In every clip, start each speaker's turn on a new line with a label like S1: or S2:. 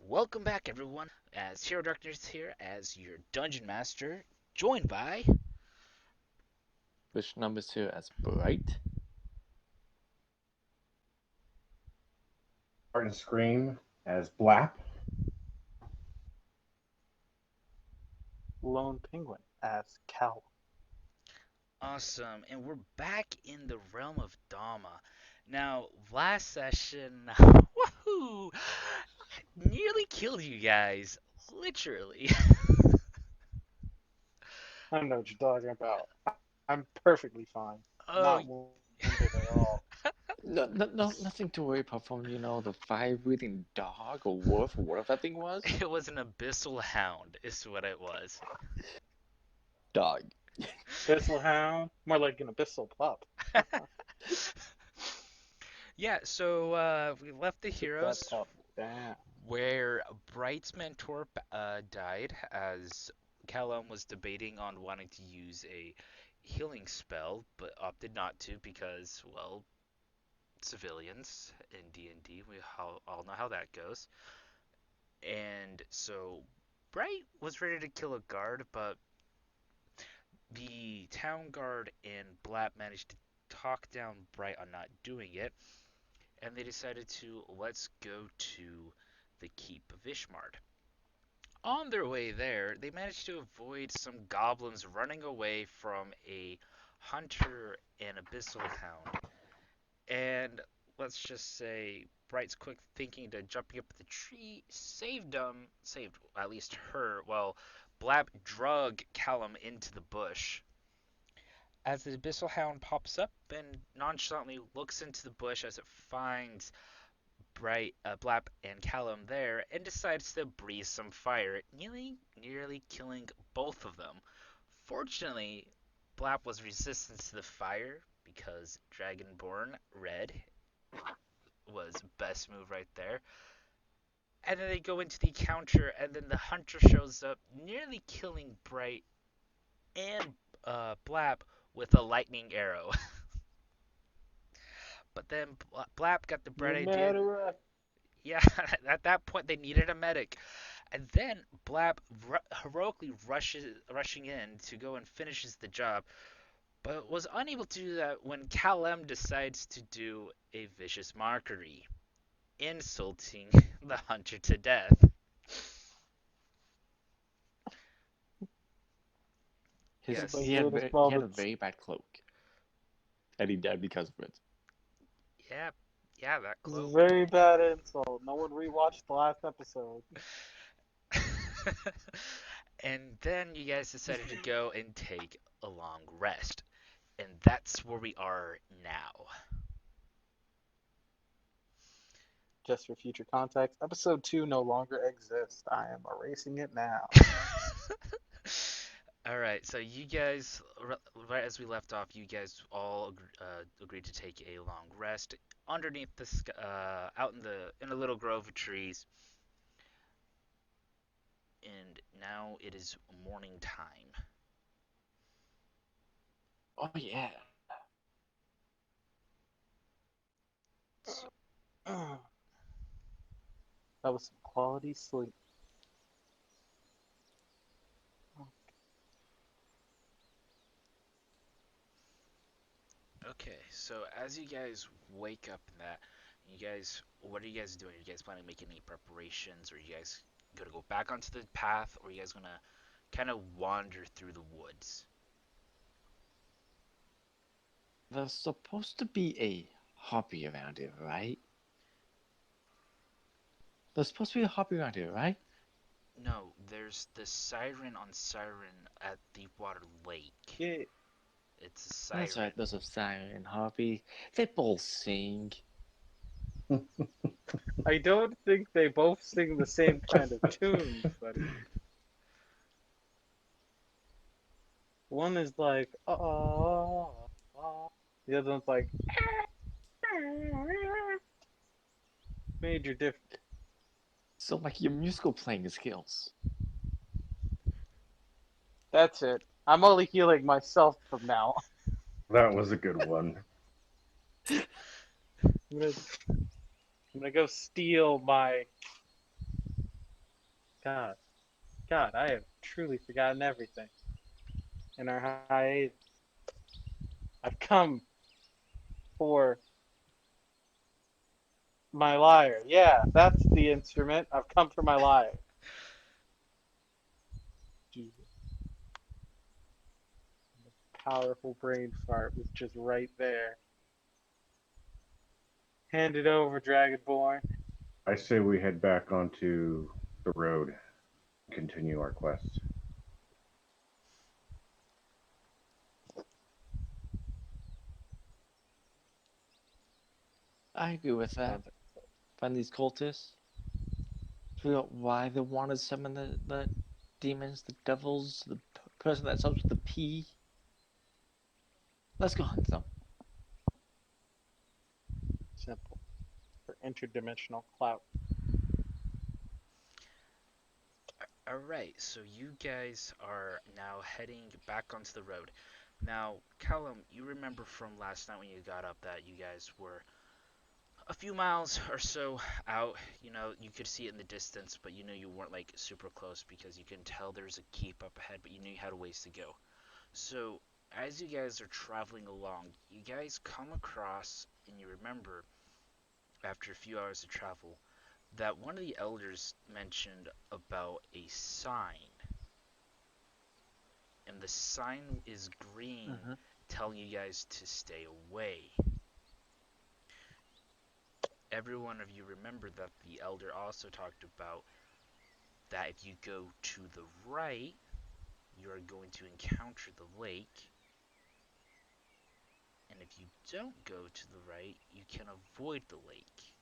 S1: Welcome back, everyone. As Hero Darkness here, as your dungeon master, joined by.
S2: Which numbers here as bright?
S3: Martin Scream as Blap.
S4: Lone Penguin as Cal.
S1: Awesome, and we're back in the realm of Dama. Now, last session, woohoo! Nearly killed you guys, literally.
S4: I don't know what you're talking about. I'm perfectly fine.
S1: Oh,
S4: Not wounded at all.
S2: No, nothing to worry apart from, the fire-breathing dog or wolf or whatever that thing was.
S1: it was an abyssal hound, is what it was.
S2: Dog.
S4: Abyssal Hound? More like an abyssal pup.
S1: Yeah, so we left the
S4: Keep
S1: heroes
S4: that pup down.
S1: where Bright's mentor died as Callum was debating on wanting to use a healing spell, but opted not to because, well, civilians in D&D, we all know how that goes. And so Bright was ready to kill a guard, but the town guard and Blap managed to talk down Bright on not doing it, and they decided to let's go to the Keep of Ishmard. On their way there, they managed to avoid some goblins running away from a hunter and abyssal hound. And let's just say Bright's quick thinking to jumping up the tree saved at least her, while Blab drug Callum into the bush. As the abyssal hound pops up and nonchalantly looks into the bush as it finds Blap and Callum there, and decides to breathe some fire, nearly killing both of them. Fortunately, Blap was resistant to the fire because Dragonborn Red was best move right there. And then they go into the encounter, and then the hunter shows up, nearly killing Bright and Blap with a lightning arrow. But then Blap got the bright idea. Yeah, at that point they needed a medic. And then Blab heroically rushing in to go and finishes the job, but was unable to do that when Callum decides to do a vicious mockery, insulting the hunter to death. Yes.
S2: He had a very bad cloak, and he died because of it.
S1: Yeah, that cloak.
S4: Very bad insult. No one rewatched the last episode.
S1: And then you guys decided to go and take a long rest. And that's where we are now.
S4: Just for future context, episode 2 no longer exists. I am erasing it now.
S1: Alright, so you guys, right as we left off, you guys all agreed to take a long rest underneath out in a little grove of trees. And now it is morning time.
S2: Oh yeah.
S4: That was some quality sleep.
S1: Okay, so as you guys wake up in that, what are you guys doing? Are you guys planning on making any preparations? Or are you guys gonna go back onto the path? Or are you guys gonna kind of wander through the woods?
S2: There's supposed to be a hobby around here, right? There's supposed to be a hobby around here, right?
S1: No, there's the Siren on Siren at Deepwater Lake.
S4: Yeah.
S1: It's a siren.
S2: That's right, there's a siren hobby. They both sing.
S4: I don't think they both sing the same kind of tunes, buddy. One is like, oh. The other one's like, major difference.
S2: So, like, your musical playing skills.
S4: That's it. I'm only healing myself from now.
S3: That was a good one.
S4: I'm gonna go steal my. God, God, I have truly forgotten everything in our hiatus. I've come for my lyre. Yeah, that's the instrument. I've come for my lyre. Jesus. Powerful brain fart was just right there. Hand it over, Dragonborn.
S3: I say we head back onto the road and continue our quest.
S2: I agree with that.
S4: Sounds like
S2: Find these cultists. Figure out why they want to summon the demons, the devils, the person that starts with the P. Let's go hunt them.
S4: simple for interdimensional clout.
S1: Alright, so you guys are now heading back onto the road. Now, Callum, you remember from last night when you got up that you guys were a few miles or so out. You know, you could see it in the distance, but you knew you weren't like super close because you can tell there's a keep up ahead, but you knew you had a ways to go. So, as you guys are traveling along, you guys come across, and you remember, after a few hours of travel, that one of the elders mentioned about a sign, and the sign is green,
S4: Mm-hmm.
S1: telling you guys to stay away. Every one of you remembered that the elder also talked about that if you go to the right, you are going to encounter the lake, and if you don't go to the right, you can avoid the lake.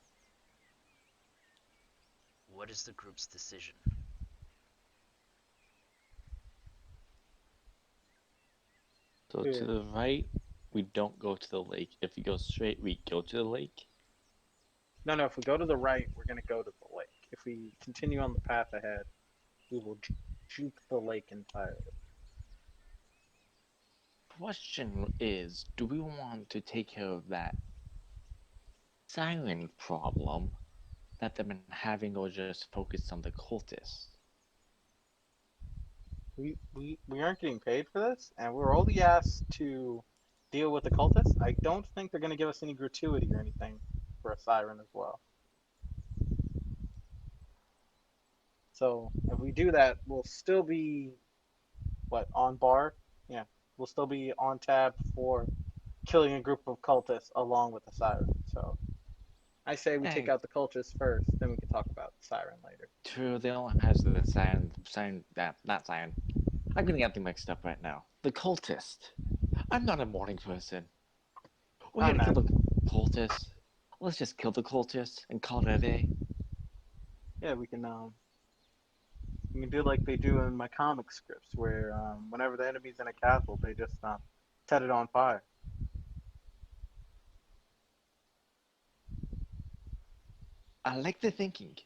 S1: What is the group's decision?
S2: So to
S4: Good.
S2: the right, we don't go to the lake. If we go straight, we go to the lake.
S4: No, if we go to the right, we're gonna go to the lake. If we continue on the path ahead, we will juke the lake entirely.
S2: Question is, do we want to take care of that siren problem that they've been having, or just focus on the cultists?
S4: We aren't getting paid for this, and we're only asked to deal with the cultists. I don't think they're gonna give us any gratuity or anything for a siren as well. So if we do that, we'll still be what on bar? Yeah, we'll still be on tab for killing a group of cultists along with the siren. So I say we take
S2: Hey,
S4: out the cultists first, then we can talk about the siren later.
S2: true, they only has the siren, that, not siren. I'm getting everything mixed up right now. The cultist. I'm not a morning person. We
S4: I'm
S2: gotta kill
S4: not.
S2: the cultists. Let's just kill the cultists and call it a day.
S4: Yeah, we can do like they do in my comic scripts, where whenever the enemy's in a castle, they just set it on fire.
S2: I like the thinking,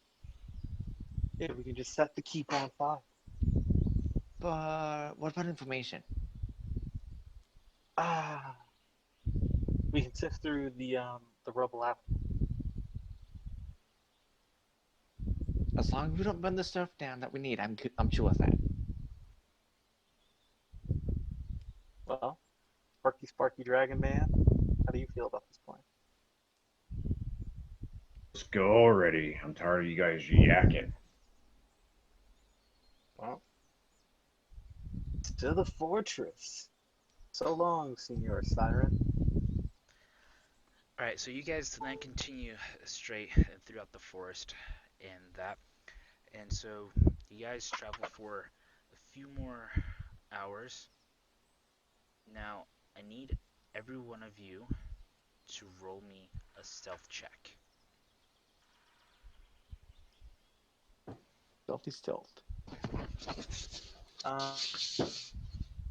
S4: Yeah, we can just set the keep on fire.
S2: but what about information?
S4: Ah, we can sift through the rubble after.
S2: As long as we don't burn the stuff down that we need, I'm sure with that.
S4: Well, Sparky Dragon Man, how do you feel about this plan?
S3: Let's go already. I'm tired of you guys yakking.
S4: Well, to the fortress. So long, Senor Siren.
S1: Alright, so you guys then continue straight throughout the forest and that. And so you guys travel for a few more hours. Now, I need every one of you to roll me a stealth check.
S2: Stealthy stealth.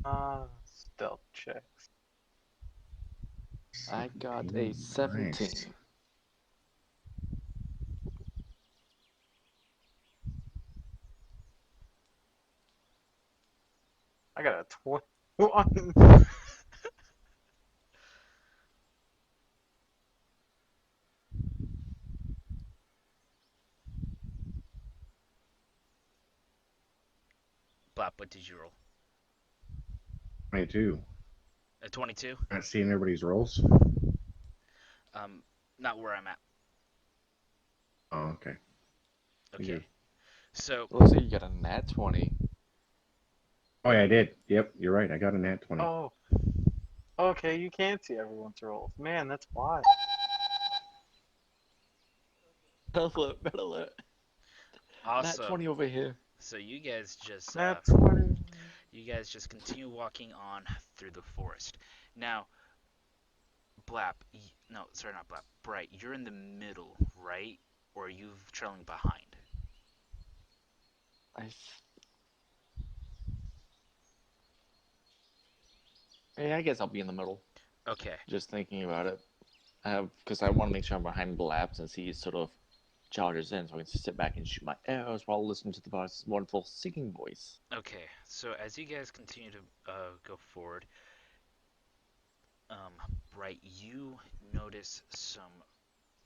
S4: Uh, stealth checks.
S2: I got a
S3: Nice.
S2: 17.
S4: I got a 21.
S1: Flap, what did you roll?
S3: 22.
S1: A 22?
S3: Not seeing everybody's rolls.
S1: Um, not where I'm at.
S3: Oh, okay.
S1: Okay. So,
S2: Looks like you got a nat 20.
S3: Oh, yeah, I did. Yep, you're right. I got a nat 20.
S4: Oh, okay. You can see everyone's rolls. Man, that's why.
S2: Red alert, red alert. Nat
S1: awesome.
S2: 20 over here.
S1: So
S4: Nat 20.
S1: you guys just continue walking on through the forest. Now, Blap, no, sorry, not Blap. Bright, you're in the middle, right? Or are you trailing behind?
S2: I, yeah, I guess I'll be in the middle.
S1: Okay.
S2: Just thinking about it. Because I want to make sure I'm behind Blab since he sort of charges in, so I can sit back and shoot my arrows while listening to the boss's wonderful singing voice.
S1: Okay. So as you guys continue to go forward, Bright, you notice some.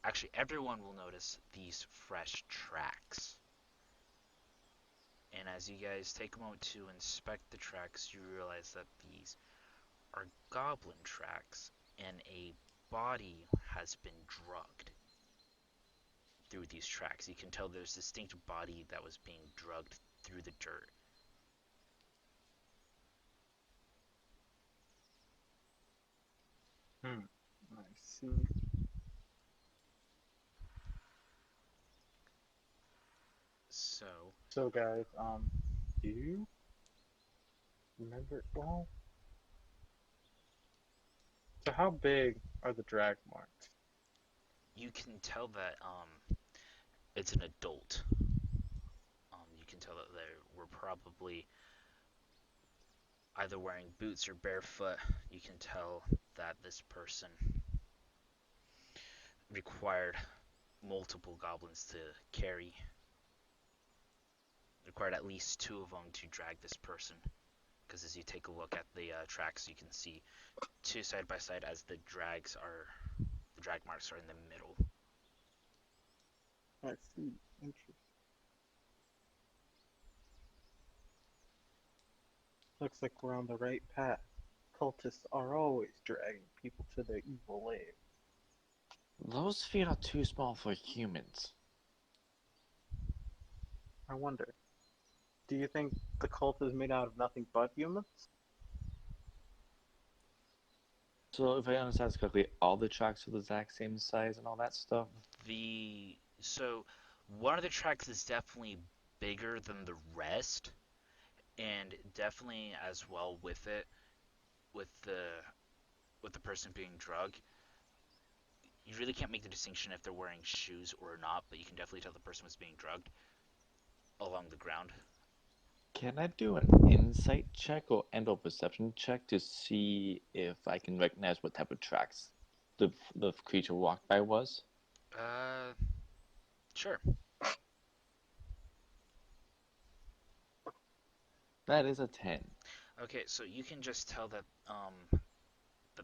S1: Actually, everyone will notice these fresh tracks. And as you guys take a moment to inspect the tracks, you realize that these are goblin tracks, and a body has been drugged through these tracks. You can tell there's a distinct body that was being drugged through the dirt.
S4: I see.
S1: So,
S4: So, guys, do you remember? Well, so how big are the drag marks?
S1: you can tell that it's an adult. You can tell that they were probably either wearing boots or barefoot. You can tell that this person required multiple goblins to carry. Required at least two of them to drag this person. Because as you take a look at the tracks, you can see two side by side as the drag marks are in the middle.
S4: I see. Interesting. Looks like we're on the right path. Cultists are always dragging people to their evil lair.
S2: Those feet are too small for humans.
S4: I wonder, do you think the cult is made out of nothing but humans?
S2: So if I understand this correctly, all the tracks are the exact same size and all that stuff.
S1: So one of the tracks is definitely bigger than the rest, and definitely as well with it, with the person being drugged, you really can't make the distinction if they're wearing shoes or not, but you can definitely tell the person was being drugged along the ground.
S2: Can I do an insight check or perception check to see if I can recognize what type of tracks the creature walked by was?
S1: Uh, sure.
S2: That is a 10.
S1: Okay, so you can just tell that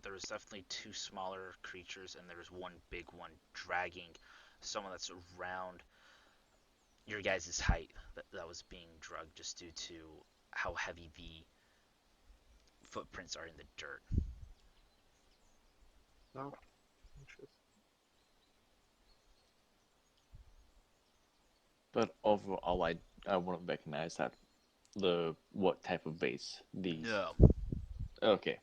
S1: there was definitely two smaller creatures and there was one big one dragging someone that's around your guys' height that was being drugged just due to how heavy the footprints are in the dirt.
S4: No. Interesting.
S2: But overall, I wouldn't recognize that what type of vase these.
S1: No.
S2: Okay.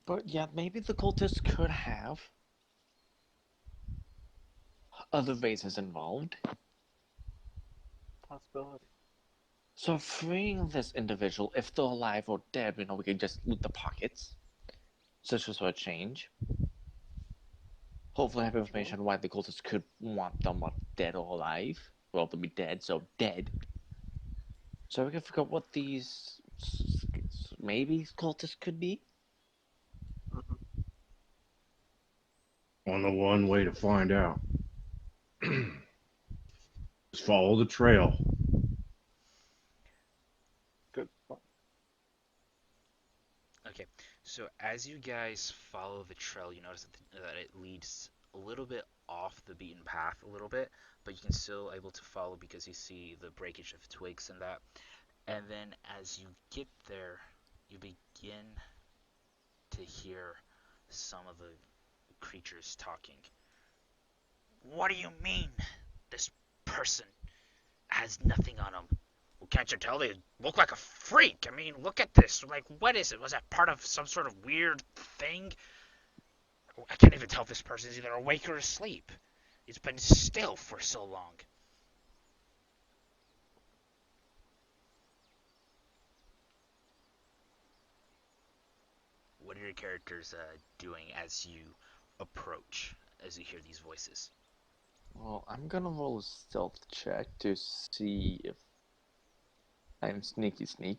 S2: But yeah, maybe the cultists could have other vases involved.
S4: Possibility.
S2: So freeing this individual, if they're alive or dead, we can just loot the pockets. Such as for a change. Hopefully, I have
S4: Sure.
S2: information on why the cultists could want them dead or alive. Well, they'll be dead, so dead. So we can figure out what these maybe cultists could be.
S4: Hmm.
S3: Only one way to find out. Just follow the trail.
S4: Good point.
S1: Okay, so as you guys follow the trail, you notice that it leads a little bit off the beaten path a little bit, but you can still able to follow because you see the breakage of twigs and that. And then as you get there, you begin to hear some of the creatures talking. What do you mean? This person has nothing on him. Well, can't you tell they look like a freak? I mean, look at this. Like, what is it? Was that part of some sort of weird thing? I can't even tell if this person's either awake or asleep. It's been still for so long. What are your characters doing as you approach, as you hear these voices?
S2: Well, I'm gonna roll a stealth check to see if I'm sneaky sneak.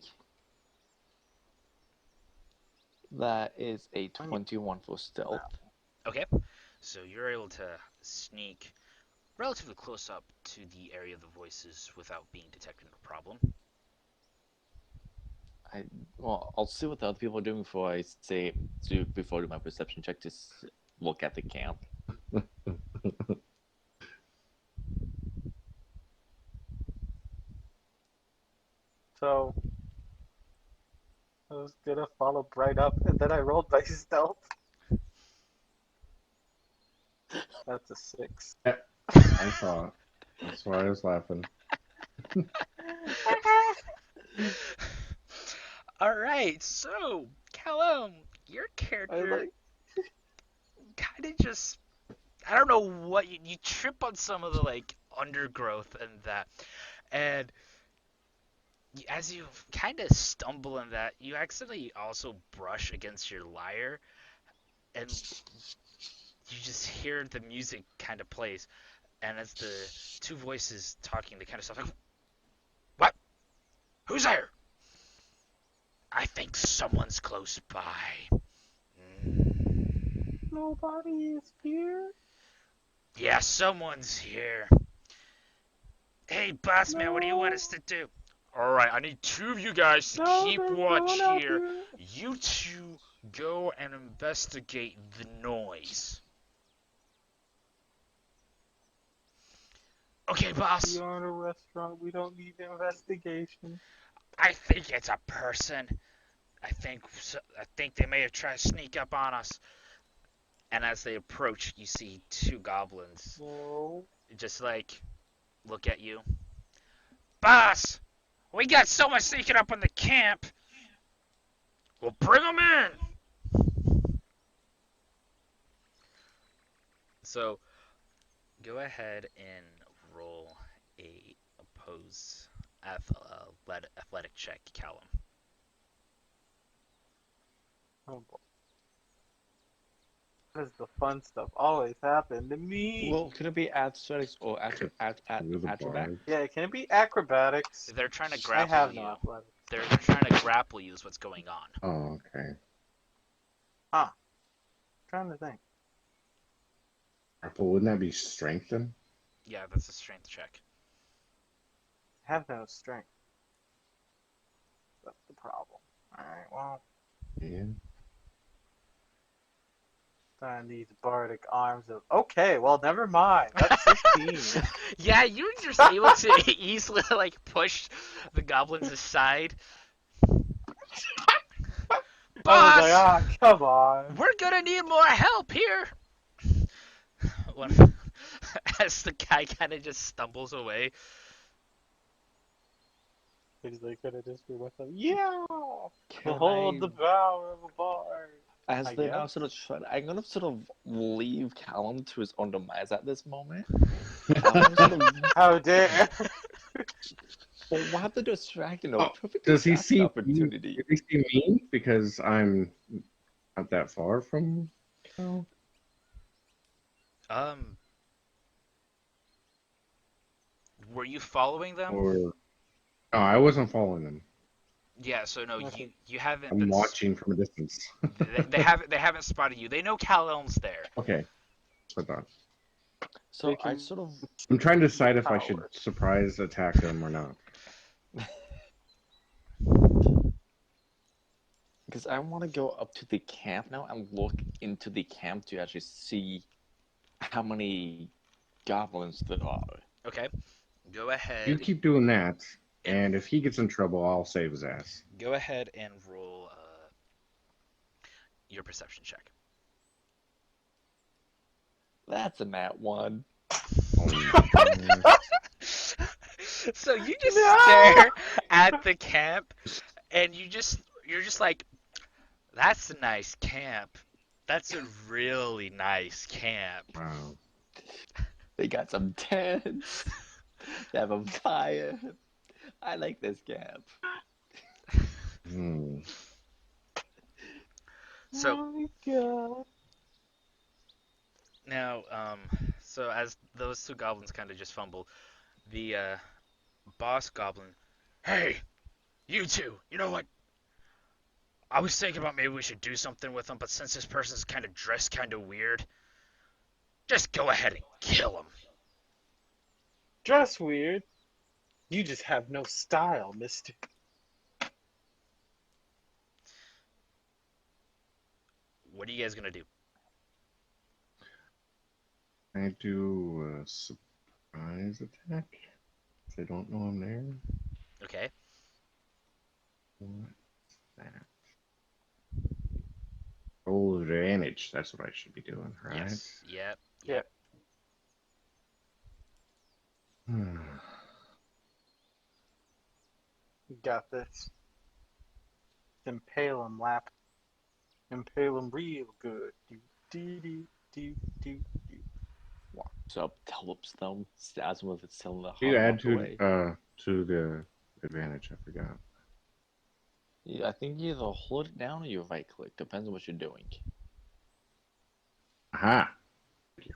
S2: That is a 21 for stealth.
S1: Okay, so you're able to sneak relatively close up to the area of the voices without being detected, no problem.
S2: I'll see what the other people are doing before I do my perception check to look at the camp.
S4: So I was gonna follow Bright up, and then I rolled my stealth. That's a 6.
S3: I saw it. That's why I was laughing.
S1: All right, so Callum, your character kind of just, I don't know what you trip on some of the like undergrowth and that, and as you kind of stumble in that, you accidentally also brush against your lyre, and you just hear the music kind of plays, and as the two voices talking, they kind of stop like, what? Who's there? I think someone's close by.
S4: Nobody is here.
S1: Yeah, someone's here. Hey, boss man, what do you want us to do? Alright, I need two of you guys to keep watch here. You two go and investigate the noise. Okay, boss.
S4: We are in a restaurant. We don't need investigation.
S1: I think it's a person. I think they may have tried to sneak up on us. And as they approach, you see two goblins.
S4: No.
S1: Just like look at you. Boss, we got someone sneaking up on the camp. Well, bring them in. So, go ahead and roll a oppose athletic check, Callum.
S4: Oh boy. Because the fun stuff always happened to me.
S2: Well, could it be athletics or acrobatics?
S4: Yeah, can it be acrobatics?
S1: They're trying to
S4: I
S1: grapple
S4: have
S1: you.
S4: no athletics.
S1: They're trying to grapple you is what's going on.
S3: Oh, okay.
S4: I'm trying to think.
S3: Well, wouldn't that be strength then?
S1: Yeah, that's a strength check.
S4: I have no strength. That's the problem. Alright, well,
S3: Yeah.
S4: find these bardic arms of. Okay, well, never mind. That's 16.
S1: Yeah, you're just able to easily like push the goblins aside.
S4: I was
S1: Boss,
S4: like, come on.
S1: we're gonna need more help here. When, as the guy kind of just stumbles away.
S4: He's like, gonna just be with them. Yeah!
S2: Can
S4: Behold the
S2: I,
S4: power of a bard.
S2: as
S4: I
S2: they now
S4: guess.
S2: sort of try, I'm gonna sort of leave Callum to his own demise at this moment.
S4: How dare!
S2: Well, we'll have to distract him.
S3: Oh,
S2: Perfect
S3: does he
S2: distraction
S3: see
S2: opportunity.
S3: Does he see me because I'm not that far from Cal?
S1: Were you following them?
S3: Or no, I wasn't following them.
S1: Yeah, so no, you haven't
S3: I'm
S1: been.
S3: watching from a distance.
S1: They haven't spotted you. They know Kal-El's there.
S3: Okay, hold on.
S2: So I sort of,
S3: I'm trying to decide if I
S4: power.
S3: should surprise attack them or not.
S2: because I want to go up to the camp now and look into the camp to actually see how many goblins there are.
S1: Okay, go
S3: You
S1: ahead
S3: keep doing that,
S1: and
S3: and if he gets in trouble, I'll save his ass.
S1: go ahead and roll your perception check.
S2: That's a nat 1.
S3: Oh my goodness.
S1: So you just
S4: No!
S1: stare at the camp, and you're just like, that's a nice camp. That's a really nice camp.
S3: Wow.
S2: They got some tents. They have a fire. I like this camp.
S3: Hmm.
S1: So
S4: Oh my god.
S1: now, so as those two goblins kind of just fumble, the boss goblin, hey, you two, you know what? I was thinking about maybe we should do something with him, but since this person's kind of dressed kind of weird, just go ahead and kill him.
S4: Dress weird. You just have no style, mister.
S1: What are you guys gonna do?
S3: I do a surprise attack. They don't know I'm there.
S1: Okay.
S3: What's that? Roll advantage. That's what I should be doing, right?
S1: Yes. Yep.
S4: Yep. You got this. Impale him, Lap. Impale him real good. Do, do, do, do, do, do.
S2: Walks up, helps them, stabs them with its cylinder,
S3: You add
S2: walk away.
S3: to the advantage. I forgot.
S2: Yeah, I think you either hold it down or you right click. Depends on what you're doing.
S3: Aha! Thank you.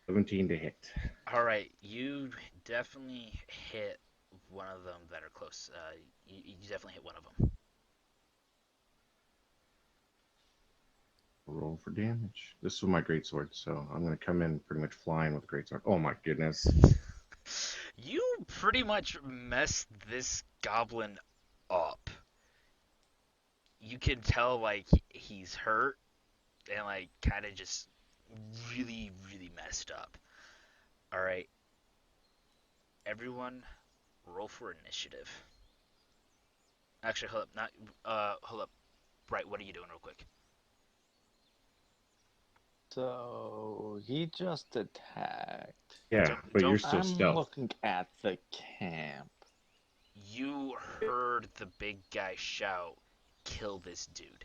S3: 17 to hit.
S1: All right. You definitely hit one of them that are close. You definitely hit one of them.
S3: Roll for damage. This was my greatsword, so I'm gonna come in pretty much flying with greatsword. Oh my goodness!
S1: You pretty much messed this goblin up. You can tell like he's hurt and like kind of just really really messed up. All right. Everyone roll for initiative. Actually, hold up. Not hold up. Right, what are you doing real quick?
S2: So he just attacked.
S3: Yeah,
S1: Don't-
S3: but
S1: don't-
S3: you're still
S2: I'm
S3: stealth.
S2: looking at the camp.
S1: You heard the big guy shout, "Kill this dude."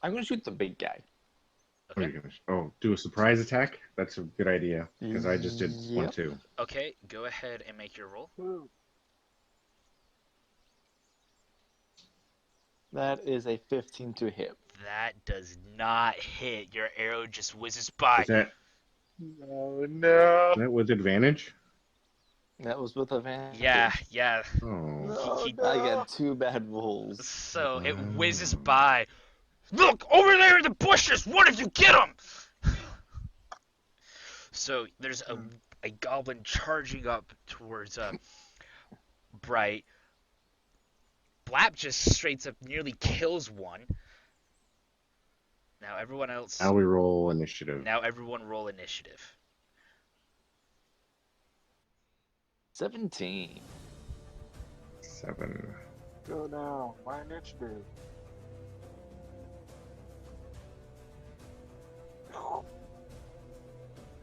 S2: I'm gonna shoot the big guy.
S3: What are
S1: Okay.
S3: you gonna? Oh, do a surprise attack. That's a good idea because I just did one
S2: Yep.
S3: too.
S1: Okay, go ahead and make your roll.
S4: Woo.
S2: That is a 15 to hit.
S1: That does not hit. Your arrow just whizzes by.
S3: Is that
S4: No.
S3: with advantage?
S2: That was with advantage.
S1: Yeah.
S3: Oh.
S4: No,
S1: He-
S2: I
S4: no.
S2: got 2 bad rolls.
S1: So it whizzes by. Look over there in the bushes. What if you get him? So there's a goblin charging up towards Bright. Blap just straight up nearly kills one. Now everyone else.
S3: Now we roll initiative.
S1: Now everyone roll initiative.
S2: 17.
S3: 7.
S4: Go now. My initiative.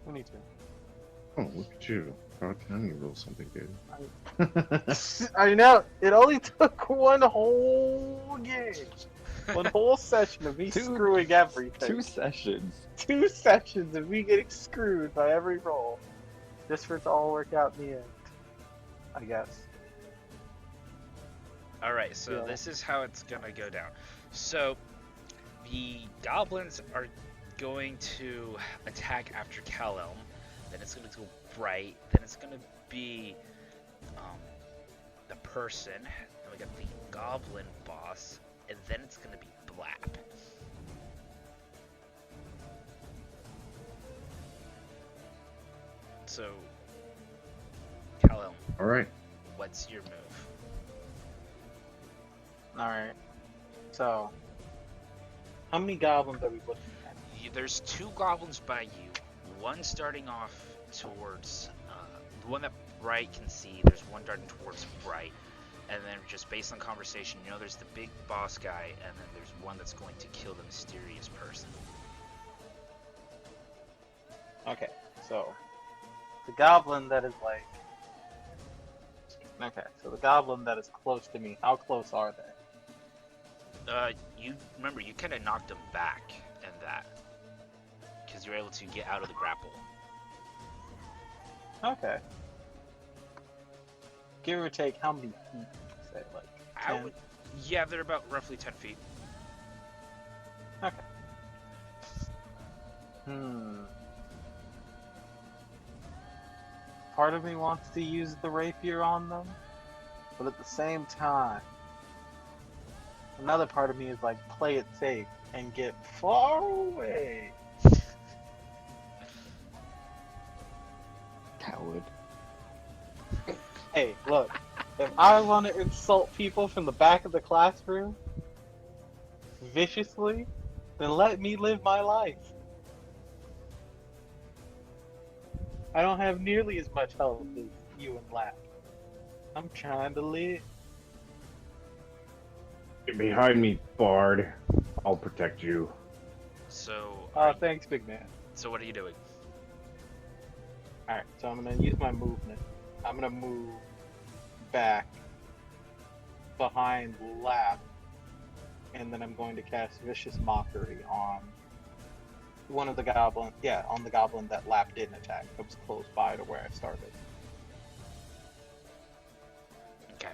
S4: We need to.
S3: Oh, look at you! About time you roll something good.
S4: I know. It only took one whole game. One whole session of me
S2: Two-
S4: screwing everything.
S2: 2 sessions.
S4: 2 sessions of me getting screwed by every roll. Just for it to all work out in the end. I guess.
S1: Alright, so
S4: Yeah.
S1: this is how it's gonna go down. So the goblins are going to attack after Kal-Elm. Then it's gonna go Bright. Then it's gonna be the person. Then we got the goblin boss. And then it's gonna be Blap. So Kal-Elm,
S3: All right.
S1: what's your move?
S4: Alright. So. How many goblins are we looking at?
S1: There's two goblins by you. One starting off towards the one that Bright can see. There's one darting towards Bright, and then just based on conversation, you know there's the big boss guy, and then there's one that's going to kill the mysterious person.
S4: Okay, so the goblin that is like. Okay, so the goblin that is close to me, how close are they?
S1: You remember you kind of knocked him back, and that because you're able to get out of the grapple.
S4: Okay. Give or take, how many feet? Say like 10?
S1: Yeah, they're about roughly 10 feet.
S4: Okay. Part of me wants to use the rapier on them, but at the same time, another part of me is like, play it safe and get far away.
S2: Coward.
S4: Hey, look, if I want to insult people from the back of the classroom viciously, then let me live my life. I don't have nearly as much health as you and Black. I'm trying to live.
S3: Get behind me, Bard. I'll protect you.
S1: So,
S4: Thanks, big man.
S1: so what are you doing?
S4: Alright, so I'm gonna use my movement. I'm gonna move back behind Lap, and then I'm going to cast Vicious Mockery on one of the goblin. Yeah, on the goblin that Lap didn't attack. That was close by to where I started.
S1: Okay.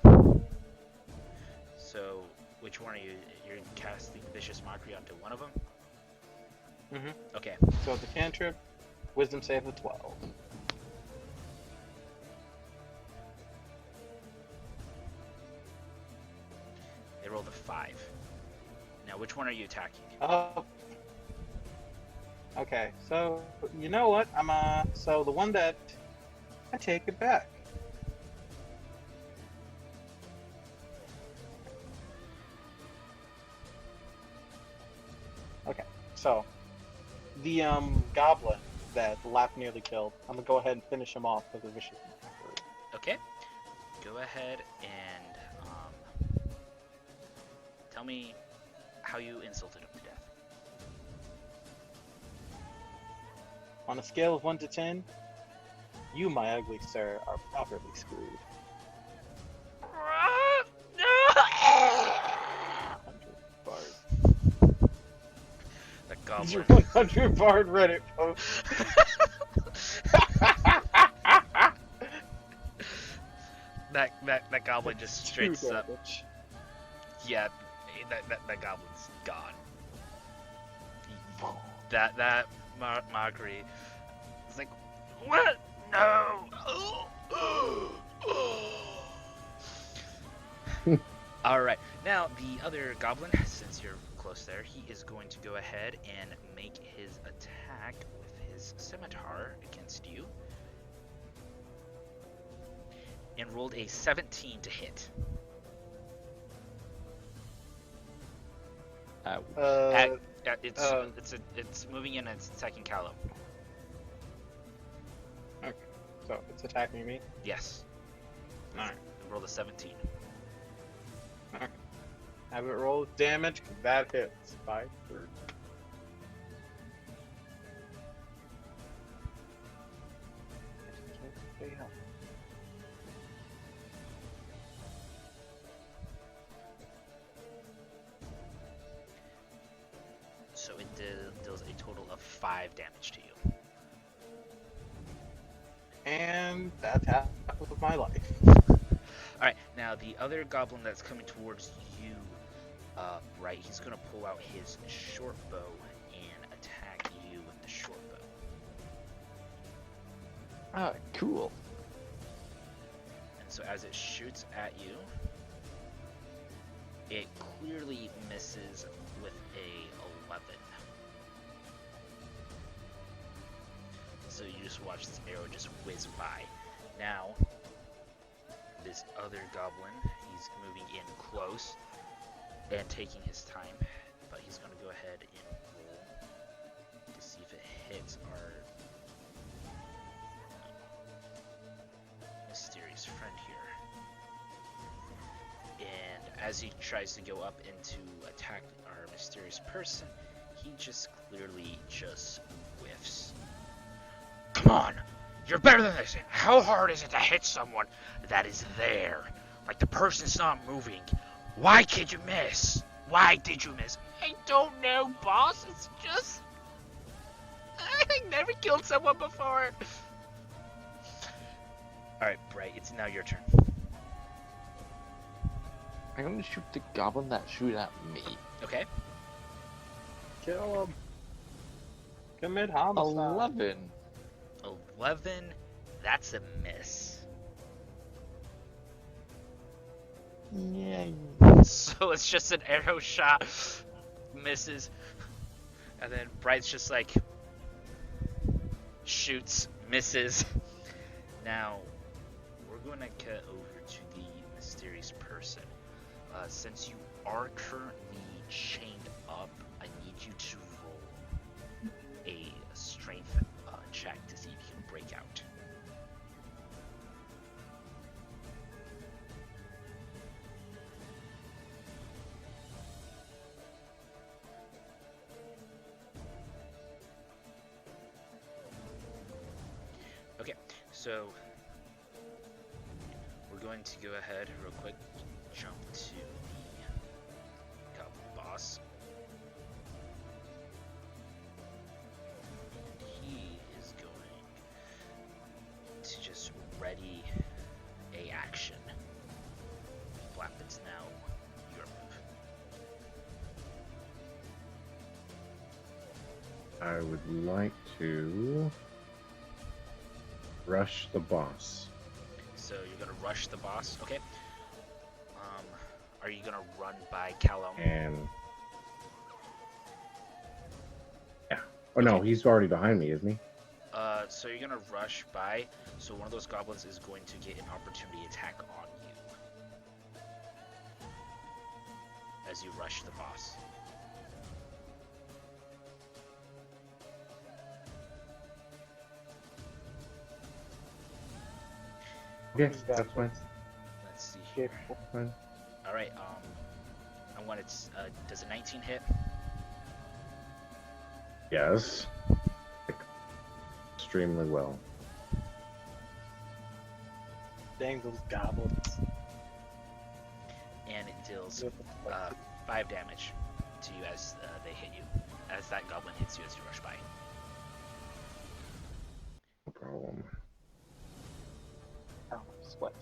S1: So, which one are you? You're casting Vicious Mockery onto one of them?
S4: Mm-hmm.
S1: Okay.
S4: So the cantrip, Wisdom save of 12.
S1: They rolled a 5. Now, which one are you attacking?
S4: Oh. Okay, so you know what? So the one that I take it back. Okay, so the goblin that Lap nearly killed, I'm gonna go ahead and finish him off with a vicious mockery.
S1: Okay. Go ahead and tell me how you insulted him to death.
S4: On a scale of 1 to 10, you, my ugly sir, are properly screwed. 100 bard.
S1: That
S4: These are
S1: goblin.
S4: 100 bard Reddit posts.
S1: that goblin just straight
S4: Two
S1: up.
S4: damage.
S1: Yeah, that goblin's gone. That mockery. It's like, what? No. All right. Now the other goblin, since you're close there, he is going to go ahead and make his attack with his scimitar against you, and rolled a 17 to hit. It's moving in and it's attacking Callow.
S4: Okay, so it's attacking me.
S1: Yes.
S4: Alright.
S1: It rolled a 17.
S4: Okay. Have it roll damage, because that hits by 3.
S1: So it deals a total of 5 damage to you.
S4: And that's half of my life.
S1: Alright, now the other goblin that's coming towards you, right, he's going to pull out his short bow and attack you with the short bow.
S2: Ah, cool.
S1: And so as it shoots at you, it clearly misses with a 11. So you just watch this arrow just whiz by. Now, this other goblin, he's moving in close and taking his time. but he's gonna go ahead and roll to see if it hits our mysterious friend here. And as he tries to go up into attack our mysterious person, he just clearly just whiffs. Come on! You're better than this! How hard is it to hit someone that is there? Like the person's not moving. Why did you miss? Why did you miss? I don't know, boss. It's just... I never killed someone before. Alright, Bright, it's now your turn.
S2: I'm gonna shoot the goblin that shoot at me.
S1: Okay.
S4: Kill him. Commit homicide.
S2: 11.
S1: 11. That's a miss.
S2: Yay.
S1: So it's just an arrow shot. Misses. And then Bright's just like... shoots. Misses. Now, we're going to cut over to the mysterious person. Since you are currently chained up, I need you to roll a strength check to see if you can break out. Okay, so we're going to go ahead real quick, jump to the goblin boss. He is going to just ready a action. Flap, it's now your move.
S3: I would like to rush the boss.
S1: So you're gonna rush the boss, okay? Are you gonna run by Callum?
S3: And yeah. Oh no, he's already behind me, isn't he?
S1: So you're gonna rush by. So one of those goblins is going to get an opportunity attack on you as you rush the boss.
S3: Okay,
S4: He's got
S3: that's fine.
S1: Let's see here.
S4: Capable.
S3: Fine.
S1: All right. I want it. Does a 19 hit?
S3: Yes. Extremely well.
S4: Dang those goblins.
S1: And it deals 5 damage to you as they hit you. As that goblin hits you as you rush by.
S3: No problem.
S4: Oh, sweat.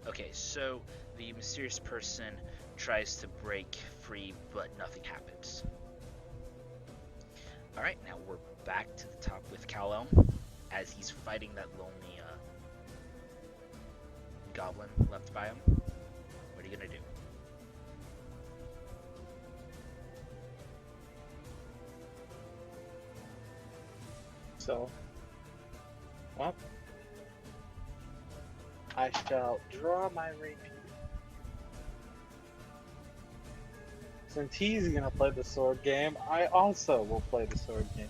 S1: Okay, so the mysterious person tries to break free, but nothing happens. Alright, now we're back to the top with Callum as he's fighting that lonely goblin left by him. What are you gonna do?
S4: So, well, I shall draw my rapier. Since he's gonna play the sword game, I also will play the sword game.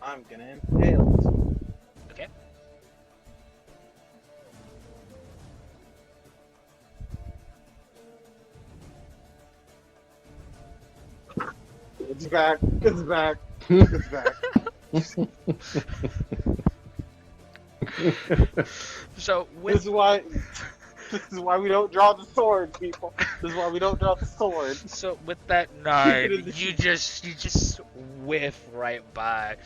S4: I'm gonna impale it.
S1: Okay.
S4: It's back. It's back. It's back.
S1: So
S4: This is why. This is why we don't draw the sword, people. This is why we don't draw the sword.
S1: So with that
S4: Keep it
S1: 9,
S4: in the
S1: you just whiff right by.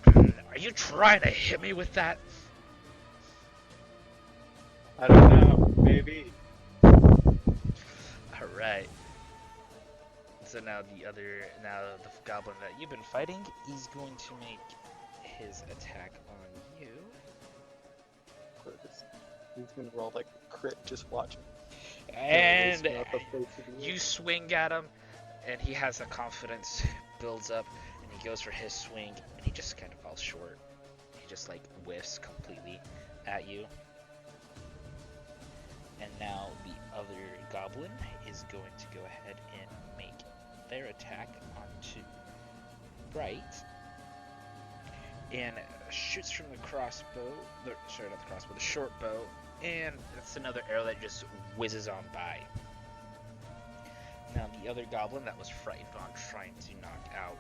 S1: Are you trying to hit me with that?
S4: I don't know. Maybe.
S1: All right. So now the goblin that you've been fighting, he's going to make his attack on you.
S4: He's gonna roll like a crit. Just watch him.
S1: And
S4: Gonna waste me off the face of the
S1: you
S4: earth.
S1: swing at him, and he has a confidence builds up, and he goes for his swing, and he just kind of falls short. He just like whiffs completely at you. And now the other goblin is going to go ahead and make their attack onto Bright. And shoots from the crossbow. Sorry, not the crossbow, the short bow. And that's another arrow that just whizzes on by. Now the other goblin that was frightened on trying to knock out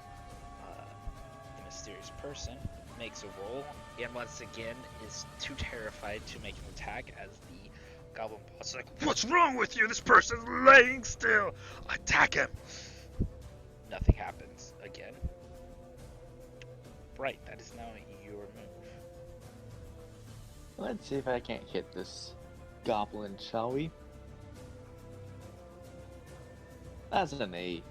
S1: the mysterious person makes a roll, and once again is too terrified to make an attack as the goblin boss is like, "What's wrong with you? This person's laying still! Attack him!" Nothing happens again. Right, that is now your move.
S2: Let's see if I can't hit this goblin, shall we? That's an 8.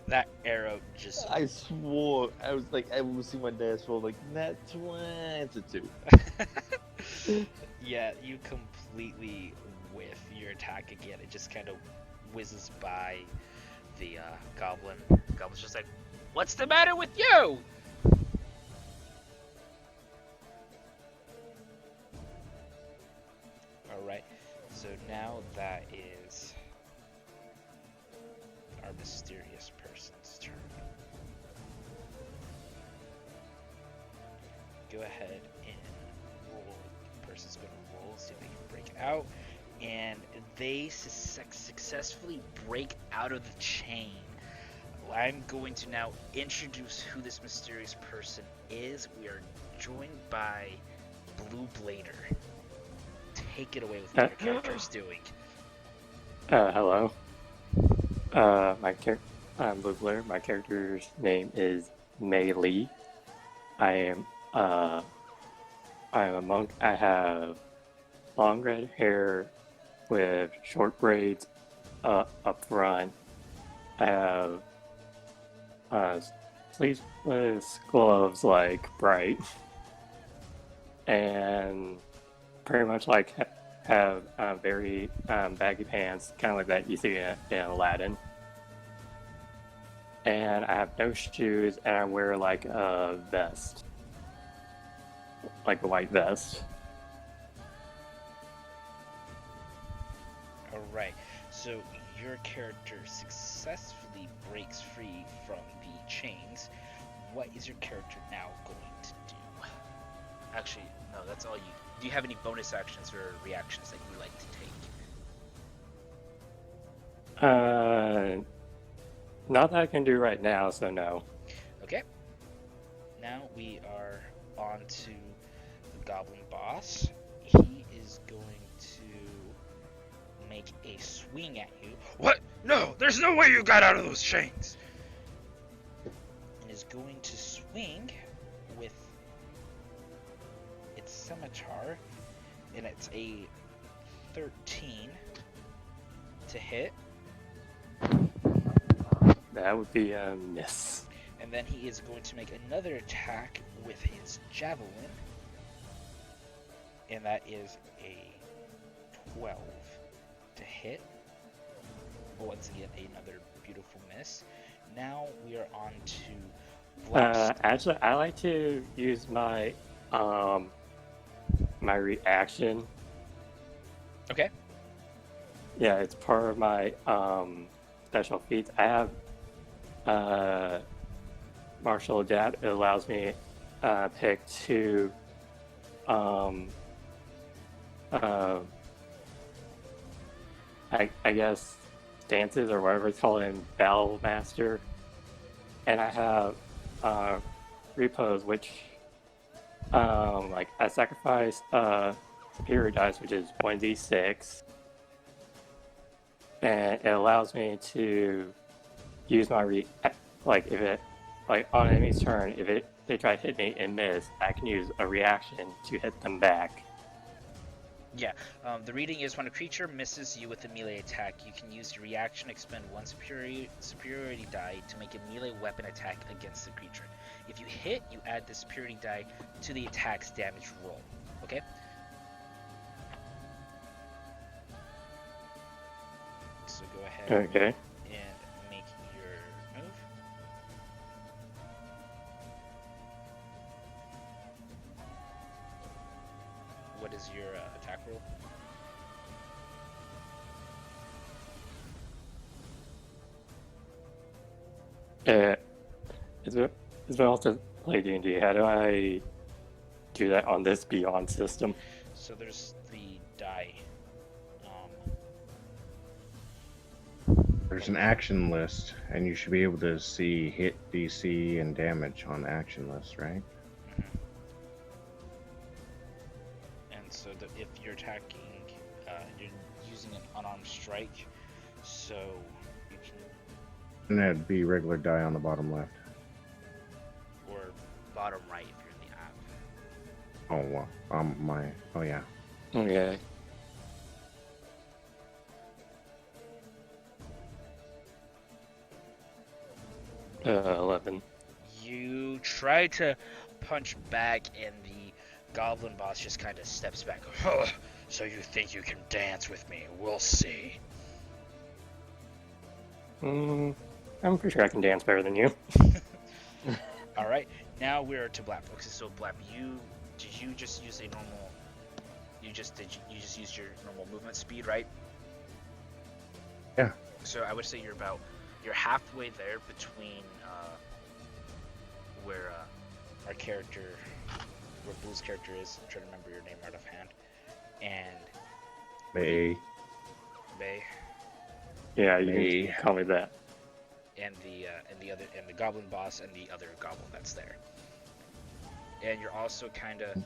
S1: That arrow just...
S2: I swore. I was like, I will see my dice roll like, that's 1. It's a 2.
S1: Yeah, you completely whiff your attack again. It just kind of whizzes by the goblin. The goblin's just like, "What's the matter with you?" Alright, so now that is our mysterious person's turn. Go ahead and roll. The person's going to roll, see if they can break out. And they successfully break out of the chain. I'm going to now introduce who this mysterious person is. We are joined by Blue Blader. Take it away with what your character is doing.
S5: Hello. I'm Blue Blair. My character's name is Mei Li. I'm a monk. I have long red hair with short braids up front. I have sleeveless gloves like Bright, and pretty much like have very baggy pants, kind of like that you see in Aladdin. And I have no shoes, and I wear like a vest, like a white vest.
S1: Alright, so your character successfully breaks free from the chains. What is your character now going to do? Actually, no, that's all you... Do you have any bonus actions or reactions that you like to take?
S5: Not that I can do right now, so no.
S1: Okay. Now we are on to the goblin boss. He is going to make a swing at you. What? No! There's no way you got out of those chains! And is going to swing with its scimitar, and it's a 13 to hit.
S5: That would be a miss.
S1: And then he is going to make another attack with his javelin, and that is a 12 to hit. Once again, another beautiful miss. Now we are on to blast.
S5: Actually, I like to use my my reaction.
S1: Okay.
S5: Yeah, it's part of my special feats. I have martial adapt. It allows me pick 2 I guess stances or whatever it's called in Battle Master, and I have repose, which like I sacrifice superior dice, which is 1d6, and it allows me to use my like if it on enemy's turn, if they try to hit me and miss, I can use a reaction to hit them back.
S1: Yeah, the reading is when a creature misses you with a melee attack, you can use your reaction, expend 1 superiority die to make a melee weapon attack against the creature. If you hit, you add the superiority die to the attack's damage roll. Okay? So go ahead
S5: Okay.
S1: and make your move. What is your attack roll?
S5: Uh, it's been also play D&D. How do I do that on this Beyond system?
S1: So there's the die.
S3: There's an action list, and you should be able to see hit, DC, and damage on the action list, right?
S1: Mhm. And so if you're attacking, you're using an unarmed strike, so you can,
S3: And that'd be regular die on the bottom left.
S1: or bottom right if you're in the app.
S3: Oh, well, oh yeah.
S5: Okay. Uh, 11.
S1: You try to punch back, and the goblin boss just kind of steps back. Huh, so you think you can dance with me? We'll see.
S5: I'm pretty sure I can dance better than you.
S1: All right, now we're to Blap. Okay, so Blap, did you just use a normal? You just use your normal movement speed, right?
S3: Yeah.
S1: So I would say you're halfway there between where our character, where Blue's character is. I'm trying to remember your name right offhand. And
S3: Bay.
S5: Yeah, you
S3: Hey.
S5: can call me that.
S1: and the goblin boss and the other goblin that's there. And you're also kind of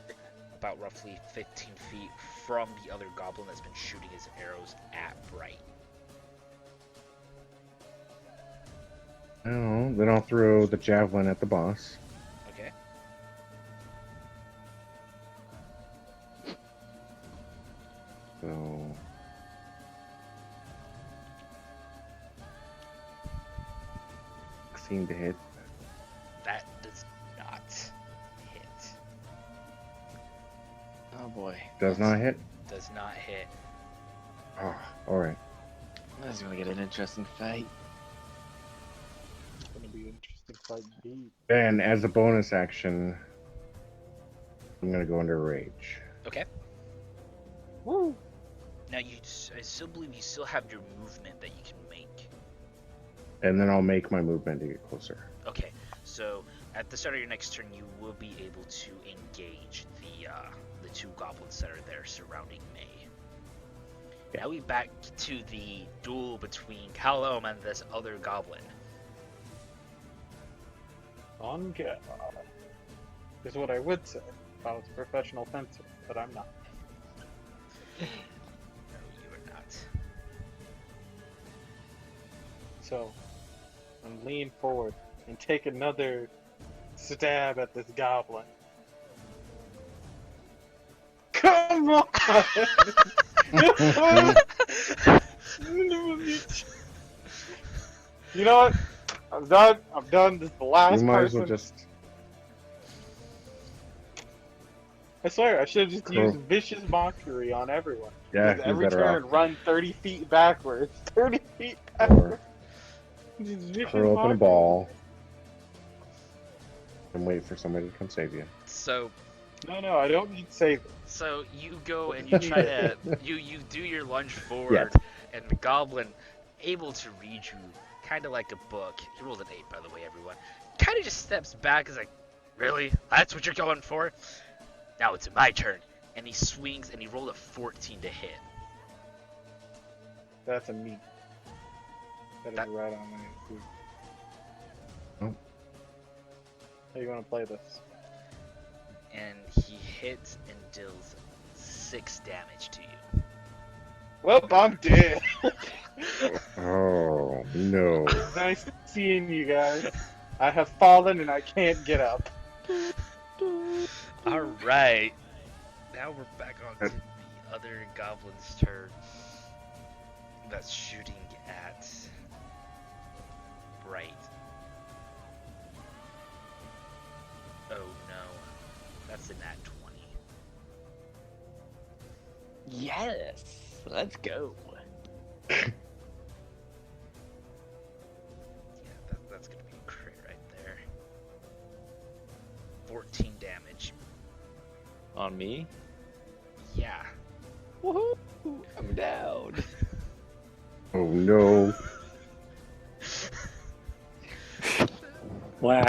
S1: about roughly 15 feet from the other goblin that's been shooting his arrows at Bright.
S3: Oh, then I'll throw the javelin at the boss.
S1: Okay.
S3: So 16 to hit.
S1: That does not hit.
S2: Oh boy.
S3: Does not hit.
S1: Does not hit.
S3: Oh, all right.
S2: This is gonna get an interesting fight.
S4: It's gonna be an interesting fight indeed.
S3: Then, as a bonus action, I'm gonna go into rage.
S1: Okay.
S4: Woo!
S1: Now I still believe you still have your movement that you can make.
S3: And then I'll make my movement to get closer.
S1: Okay. So at the start of your next turn, you will be able to engage the two goblins that are there surrounding May. Now we back to the duel between Callum and this other goblin.
S4: On go. Is what I would say if I was a professional fencer, but I'm not.
S1: No, you are not.
S4: So, I'm lean forward and take another stab at this goblin. Come on! You know what? I'm done. I'm done. This is the last
S3: You might as
S4: person.
S3: well just.
S4: I swear, I should have just
S3: Cool.
S4: used vicious mockery on everyone.
S3: Yeah,
S4: Just
S3: you're
S4: every
S3: better
S4: turn,
S3: off.
S4: run 30 feet backwards. 30 feet backwards. Just vicious
S3: Curl up in a
S4: mockery.
S3: ball. And wait for somebody to come save you.
S1: So
S4: No, I don't need saving.
S1: So you go and you try to you do your lunge forward,
S3: Yes.
S1: and the goblin, able to read you kind of like a book. He rolled an 8, by the way, everyone. Kind of just steps back, is like, really? That's what you're going for? Now it's my turn. And he swings, and he rolled a 14 to hit.
S4: That's a me. That
S1: That-
S4: is right on my food.
S3: Oh.
S4: How you want to play this?
S1: And he hits and deals 6 damage to you.
S4: Well, I'm dead.
S3: Oh, no.
S4: Nice seeing you guys. I have fallen and I can't get up.
S1: Alright. Now we're back on to the other goblin's turn. That's shooting at Bright. Oh no. That's a nat 20.
S2: Yes, let's go.
S1: Yeah, that's gonna be a crit right there. 14 damage.
S2: On me?
S1: Yeah.
S2: Woohoo! I'm down.
S3: Oh, no.
S5: Wow.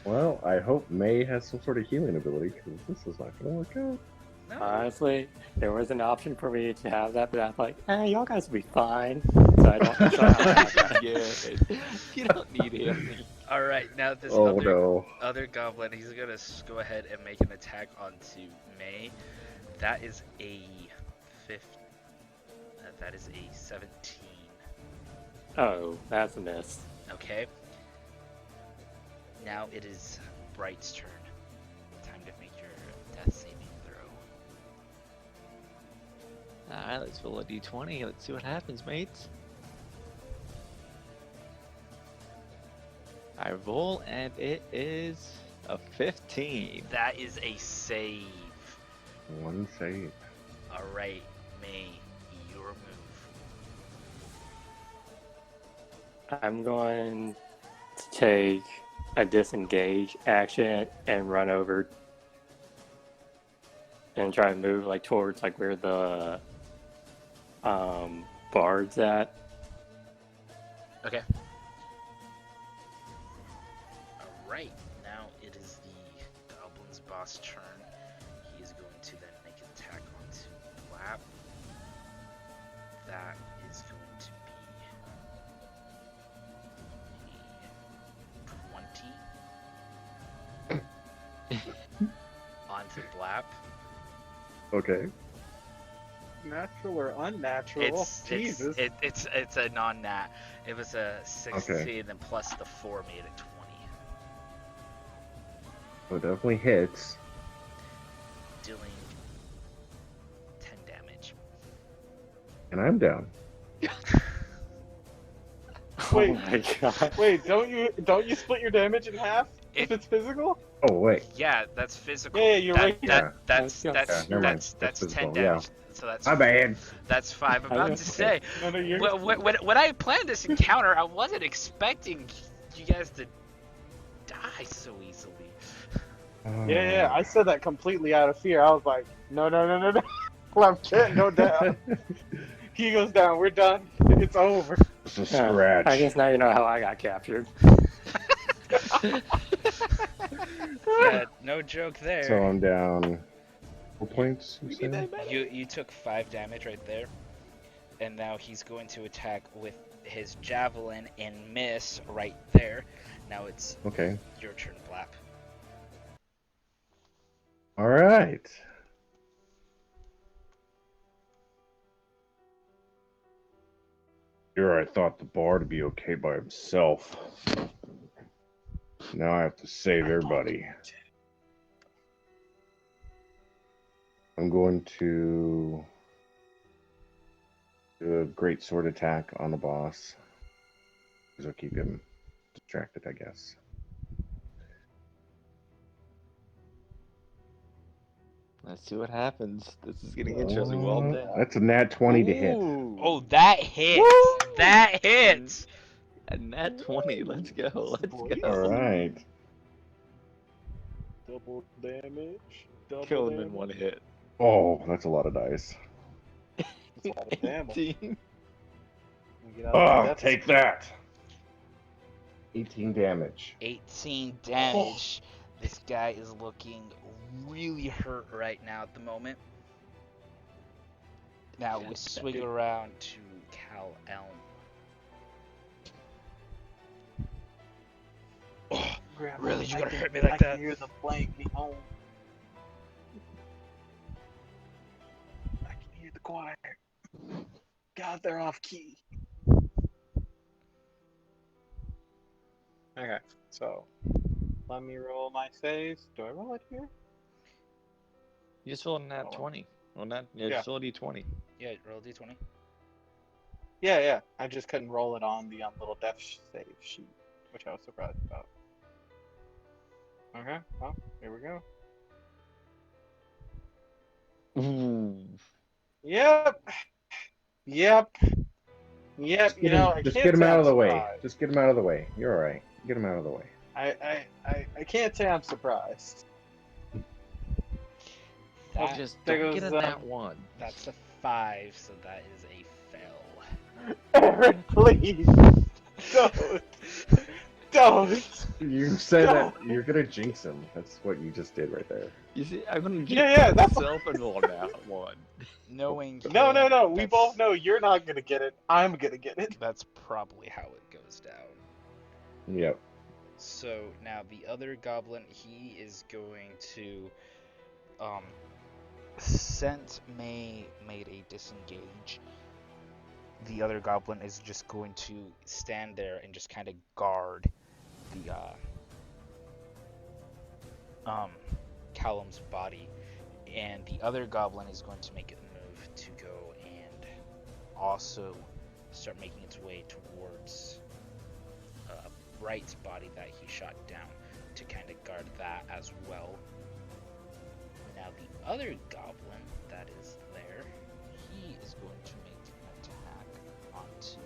S3: Well, I hope May has some sort of healing ability because this is not going to work out.
S1: No.
S5: Honestly, there was an option for me to have that, but I was like, y'all guys will be fine. So I don't. So I don't have that.
S2: Yeah, you don't need healing.
S1: All right, now this
S3: Oh no.
S1: other goblin, he's gonna go ahead and make an attack onto May. That is a 17.
S5: Oh, that's a miss.
S1: Okay. Now it is Bright's turn. Time to make your death saving throw.
S2: Alright, let's roll a d20. Let's see what happens, mates. I roll, and it is a 15.
S1: That is a save.
S3: One save.
S1: All right, May, your move.
S5: I'm going to take a disengage action and run over and try to move like towards like where the bard's at.
S1: Okay. Alright, now it is the Goblin's boss turn. He is going to then make an attack onto Blap. That is going to be a 20 onto Blap.
S3: Okay.
S4: Natural or unnatural? Jesus.
S1: It's a non-nat. It was a 16,
S3: Okay.
S1: and then plus the 4 made it 20.
S3: So it definitely hits.
S1: Dealing 10 damage.
S3: And I'm down.
S4: Wait.
S5: Oh my god.
S4: Wait, don't you split your damage in half if it's physical?
S3: Oh, wait.
S1: Yeah, that's physical.
S4: Yeah, you're right.
S1: That's
S5: Yeah.
S1: that's
S3: never mind.
S1: that's
S3: That's
S1: 10
S3: physical,
S1: damage. So that's
S3: My bad.
S1: That's 5. I'm about to say.
S4: No, you're...
S1: When I planned this encounter, I wasn't expecting you guys to die so easily.
S4: Yeah, I said that completely out of fear. I was like, no. Well, can't go down. He goes down. We're done. It's over.
S3: It's a scratch.
S5: I guess now you know how I got captured.
S1: Yeah, no joke there.
S3: So I'm down 4 points. You said?
S1: You took 5 damage right there, and now he's going to attack with his javelin and miss right there. Now it's
S3: Okay.
S1: your turn, Blap.
S3: All right. Here I thought the bard would be okay by himself. Now I have to save everybody. I'm going to do a great sword attack on the boss. This will keep him distracted, I guess.
S2: Let's see what happens. This is getting interesting. Well done.
S3: That's a nat 20 to hit.
S2: Ooh.
S1: Oh, that hits!
S2: Woo!
S1: That hits!
S2: And that 20. Let's go. Let's
S3: All
S2: go.
S3: right.
S4: Double damage.
S2: Kill him in one hit.
S3: Oh, that's a lot of dice.
S4: That's a lot of damage.
S2: 18.
S3: Oh, take that. 18 damage.
S1: 18 damage. This guy is looking really hurt right now at the moment. Now we swing around to Cal Elm. Oh,
S4: Grandma,
S1: really? You
S4: I
S1: gonna
S4: can-
S1: hurt me like
S4: I
S1: that?
S4: can hear the flame behind. I can hear the choir. God, they're off key. Okay, so let me roll my saves. Do I roll it here?
S2: You just rolled a nat 20. Well, just roll a d20.
S1: Yeah, roll a d20.
S4: Yeah. I just couldn't roll it on the little death save sheet, which I was surprised about. Okay, well, here we go.
S2: Ooh.
S4: Yep. You know, I
S3: Just
S4: can't
S3: get him
S4: say
S3: out
S4: I'm
S3: of the way.
S4: surprised.
S3: Just get him out of the way. You're all right. Get him out of the way.
S4: I can't say I'm surprised.
S1: That,
S2: Just
S4: there
S2: don't
S4: goes,
S2: get a nat 1.
S1: that's a 5, so that is a fail.
S4: Aaron, please. Don't. Don't.
S3: You said that
S4: Don't.
S3: you're gonna jinx him. That's what you just did right there.
S2: You see, I'm gonna
S4: Yeah, that's
S2: myself and on that one.
S1: Knowing
S4: No,
S1: him,
S4: no, no. We
S1: that's-
S4: both know you're not gonna get it. I'm gonna get it.
S1: That's probably how it goes down.
S3: Yep.
S1: So now the other goblin, he is going to, since May made a disengage, the other goblin is just going to stand there and just kind of guard the Callum's body, and the other goblin is going to make a move to go and also start making its way towards Bright's body that he shot down to kind of guard that as well. Now the other goblin that is there, he is going to make an attack onto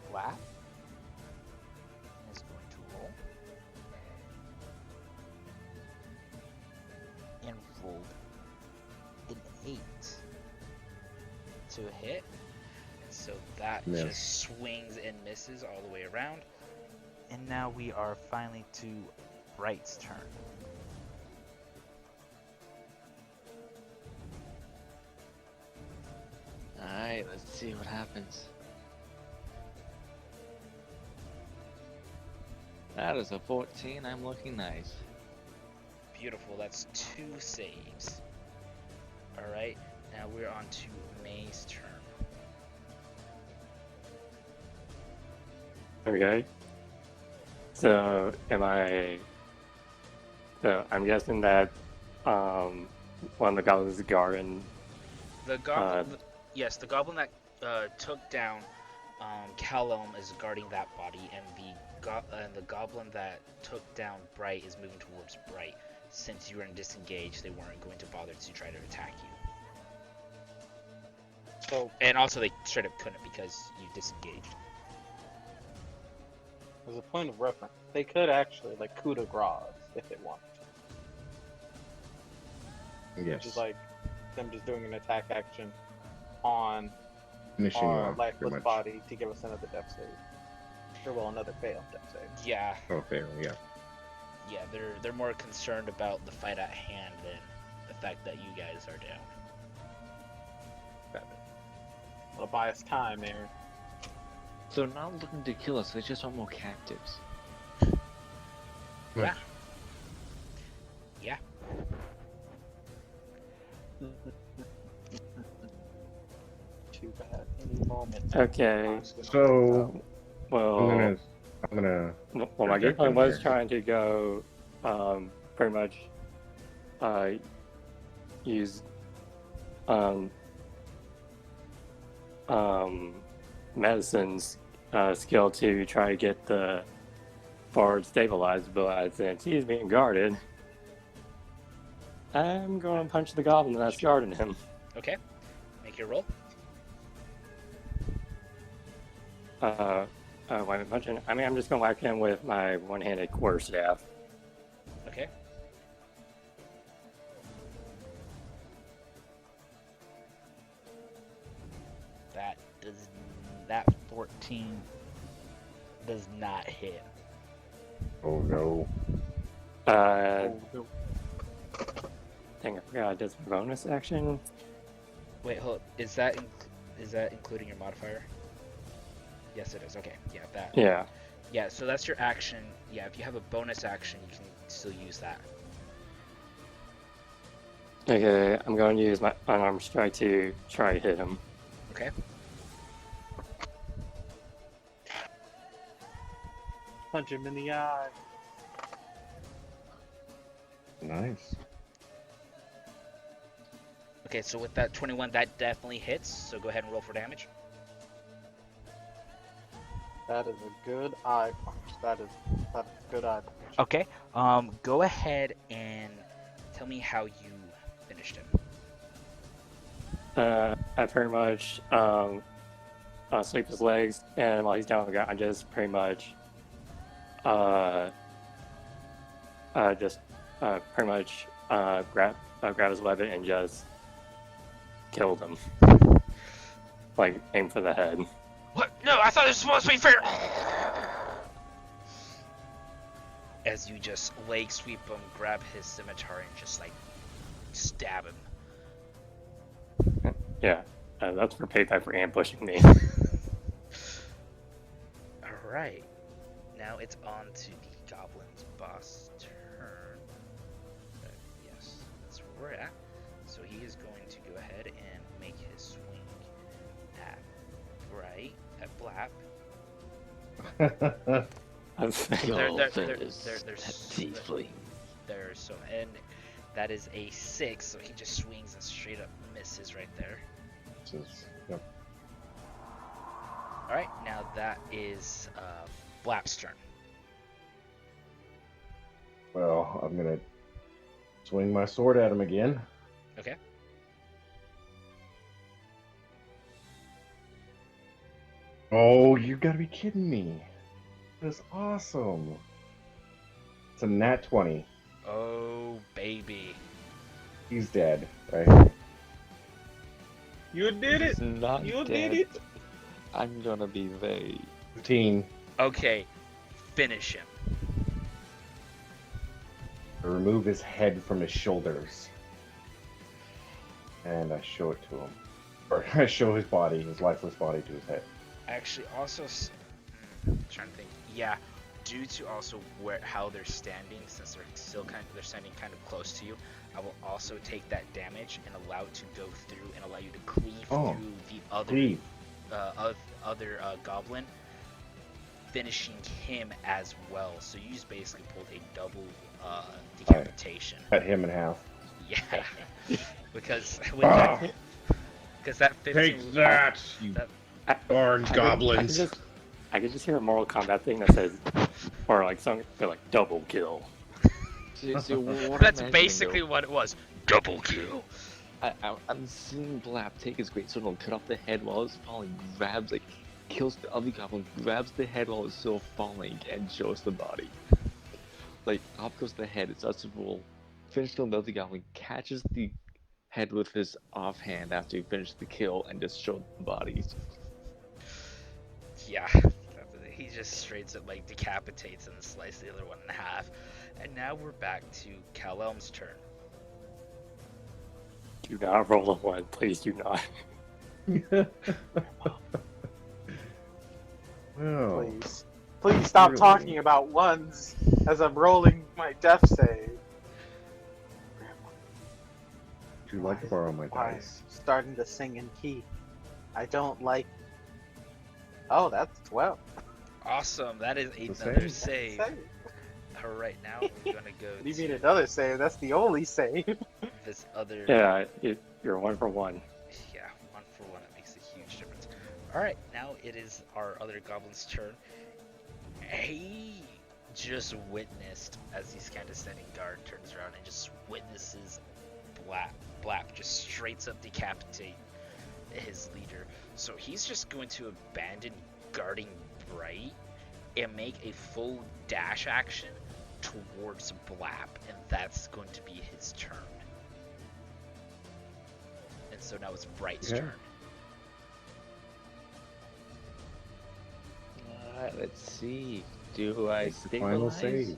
S1: Black. Is going to roll. And rolled an 8 to hit. So that
S3: Miss.
S1: just swings and misses all the way around. And now we are finally to Bright's turn.
S2: Alright, let's see what happens. That is a 14. I'm looking nice.
S1: Beautiful, that's 2 saves. Alright, now we're on to May's turn.
S5: Okay. So I'm guessing that one of the goblins is guarding.
S1: The goblin, yes, the goblin that took down Callum is guarding that body, and the goblin that took down Bright is moving towards Bright. Since you were in disengage, they weren't going to bother to try to attack you.
S4: So,
S1: And also, they straight up couldn't because you disengaged.
S4: as a point of reference, they could actually like coup de grace if they wanted to.
S3: Yes.
S4: Which is like them just doing an attack action on
S3: Finishing
S4: our
S3: off, pretty
S4: lifeless
S3: much.
S4: body to give us another death save. Or well, another failed death save.
S1: Yeah,
S3: Oh, fail, yeah.
S1: yeah, they're more concerned about the fight at hand than the fact that you guys are down.
S4: It'll buy us time, Aaron.
S2: So they're not looking to kill us, they just want more captives.
S1: Yeah. Yeah.
S4: Too bad. Any moment.
S5: Okay.
S3: So
S5: Well,
S3: I'm gonna
S5: well, my game
S3: project
S5: plan
S3: in
S5: was
S3: here.
S5: trying to go pretty much use medicine's skill to try to get the bard stabilized, but since he's being guarded, I'm going to punch the goblin that's guarding him.
S1: Okay. Make your roll.
S5: Why am I punching? I mean, I'm just going to whack him with my one-handed quarterstaff.
S1: Okay. That 14 does not hit.
S3: Oh no.
S5: Dang, I forgot I did some bonus action.
S1: Wait, hold. Is that including your modifier? Yes, it is. Okay. Yeah, that.
S5: Yeah.
S1: Yeah, so that's your action. Yeah, if you have a bonus action, you can still use that.
S5: Okay, I'm going to use my unarmed strike to try to hit him.
S1: Okay.
S4: Punch him in the eye.
S3: Nice.
S1: Okay, so with that 21, that definitely hits. So go ahead and roll for damage.
S4: That is a good eye punch. That is a good eye punch.
S1: Okay. Go ahead and tell me how you finished him.
S5: I pretty much sweep his legs, and while he's down on the ground, I just pretty much grab his weapon and just killed him. Like, aim for the head.
S1: What? No, I thought this was supposed to be fair. as you just leg sweep him, grab his scimitar, and just like stab him.
S5: Yeah, that's for payback for ambushing me.
S1: Alright, now it's on to the goblin's boss turn. Yes, that's where we're at. So he is going to go ahead and make his swing at Bright, at Blap. There's so, and that is a 6, so he just swings and straight up misses right there.
S3: Yep.
S1: Alright, now that is Blap's turn.
S3: Well, I'm gonna swing my sword at him again.
S1: Okay.
S3: Oh, you gotta be kidding me. That's awesome. It's a nat 20.
S1: Oh, baby.
S3: He's dead, right?
S4: You did it!
S2: He's not
S4: You
S2: dead.
S4: did it!
S2: I'm gonna be very...
S3: 15.
S1: Okay, finish him.
S3: I remove his head from his shoulders. And I show it to him. Or I show his body, his lifeless body to his head.
S1: Actually, also, trying to think. Yeah, due to also how they're standing, since they're still they're standing kind of close to you, I will also take that damage and allow it to go through and allow you to cleave through the other goblin, finishing him as well. So you just basically pulled a double decapitation.
S3: Cut him in half.
S1: Yeah, because that 15.
S3: Take that, you darn goblins.
S5: I could just hear a Mortal Kombat thing that says, or like something like double kill.
S1: That's basically what it was. Double kill.
S2: I'm seeing Blap take his great sword and cut off the head while it's falling, kills the other goblin, grabs the head while it's still falling, and shows the body. Like, off goes the head, it starts to roll, finishes the other goblin, catches the head with his offhand after he finishes the kill, and just shows the body.
S1: Yeah, he just straight up like decapitates and slices the other one in half. And now we're back to Cal-Elm's turn.
S5: Do not roll a 1, please do not.
S3: Well,
S4: Please stop
S3: Really?
S4: talking about ones as I'm rolling my death save.
S3: would you like to borrow my
S4: Why
S3: dice?
S4: starting to sing in key? I don't like. Oh, that's 12.
S1: Awesome, that is
S3: The
S1: another
S3: save.
S1: save. Alright, now we're gonna go
S4: You
S1: to
S4: mean another save? That's the only save.
S1: this other...
S5: Yeah, you're 1 for 1.
S1: Yeah, 1 for 1, it makes a huge difference. Alright, now it is our other goblin's turn. He just witnessed, as he's kind of standing guard, turns around and just witnesses Blap just straight up decapitate his leader. So he's just going to abandon guarding Bright and make a full dash action towards Blap, and that's going to be his turn. And so now it's Bright's turn.
S2: Alright, let's see. Do I
S3: Final
S2: stabilize?
S3: save.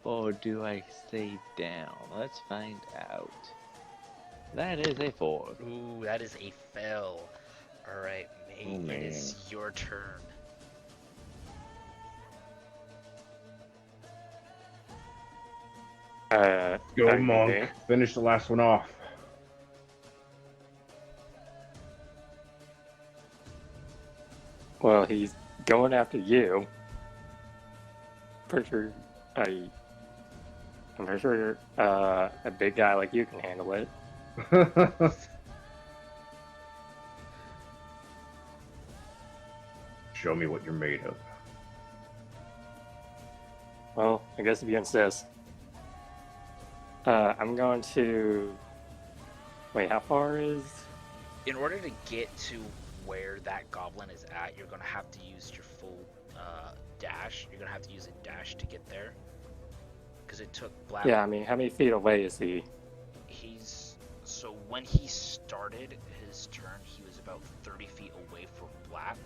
S2: Or do I stay down? Let's find out. That is a 4.
S1: Ooh, that is a fail. Alright, May,
S3: Oh, man.
S1: it is your turn.
S3: Go,
S5: Okay.
S3: monk. Finish the last one off.
S5: Well, he's going after you. Pretty sure I'm pretty sure a big guy like you can handle it.
S3: Show me what you're made of.
S5: Well, I guess if you insist. I'm going to... Wait, how far is...
S1: In order to get to where that goblin is at, you're going to have to use your full dash. You're going to have to use a dash to get there. Because it took Blap...
S5: Yeah, I mean, how many feet away is he?
S1: So when he started his turn, he was about 30 feet away from Blap.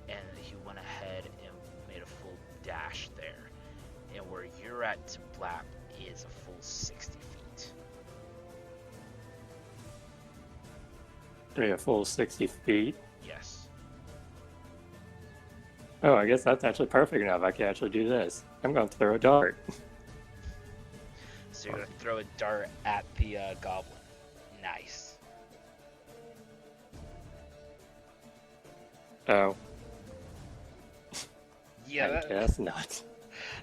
S1: And he went ahead and made a full dash there. you're at to Blap is a full 60 feet.
S5: A full 60 feet.
S1: Yes.
S5: Oh, I guess that's actually perfect enough. I can actually do this. I'm going to throw a dart.
S1: So you're gonna throw a dart at the goblin. Nice.
S5: Oh,
S1: Yeah,
S5: I guess not.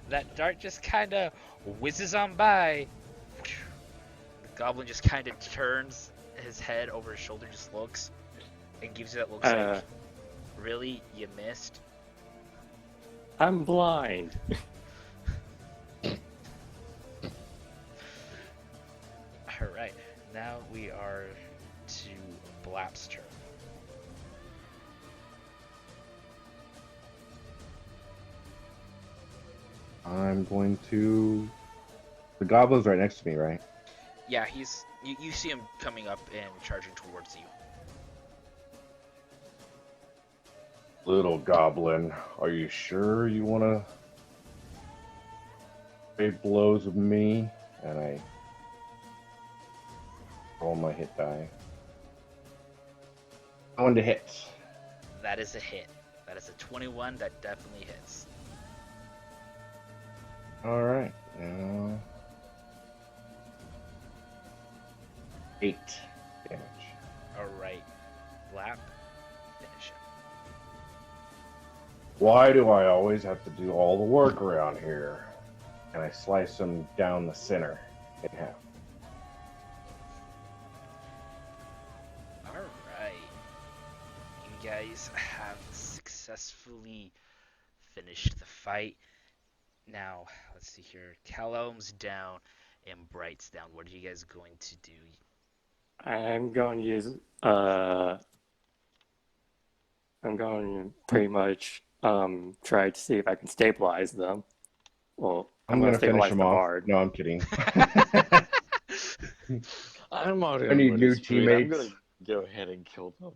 S1: that dart just kind of whizzes on by. The goblin just kind of turns his head over his shoulder, just looks, and gives you that look like, really? You missed?
S5: I'm blind.
S1: Alright, now we are to Blap's turn.
S3: I'm going to. The goblin's right next to me, right?
S1: Yeah, you see him coming up and charging towards you.
S3: Little goblin, are you sure you want to trade blows with me? And I roll my hit die. Going to hit.
S1: That is a hit. That is a 21. That definitely hits.
S3: All right. Now 8 damage.
S1: Alright, Blap, finish him.
S3: Why do I always have to do all the work around here? And I slice him down the center in half.
S1: Alright. You guys have successfully finished the fight. Now, let's see here. Callum's down and Bright's down. What are you guys going to do?
S5: I'm going to use, I'm going to pretty much try to see if I can stabilize them. Well,
S3: I'm
S5: going
S3: gonna
S5: to
S3: finish
S5: stabilize
S3: him
S5: the
S3: off.
S5: bard.
S3: No, I'm kidding.
S2: I'm already
S3: I need
S2: on
S3: new
S2: this street. I'm
S3: teammates.
S2: gonna go ahead and kill them.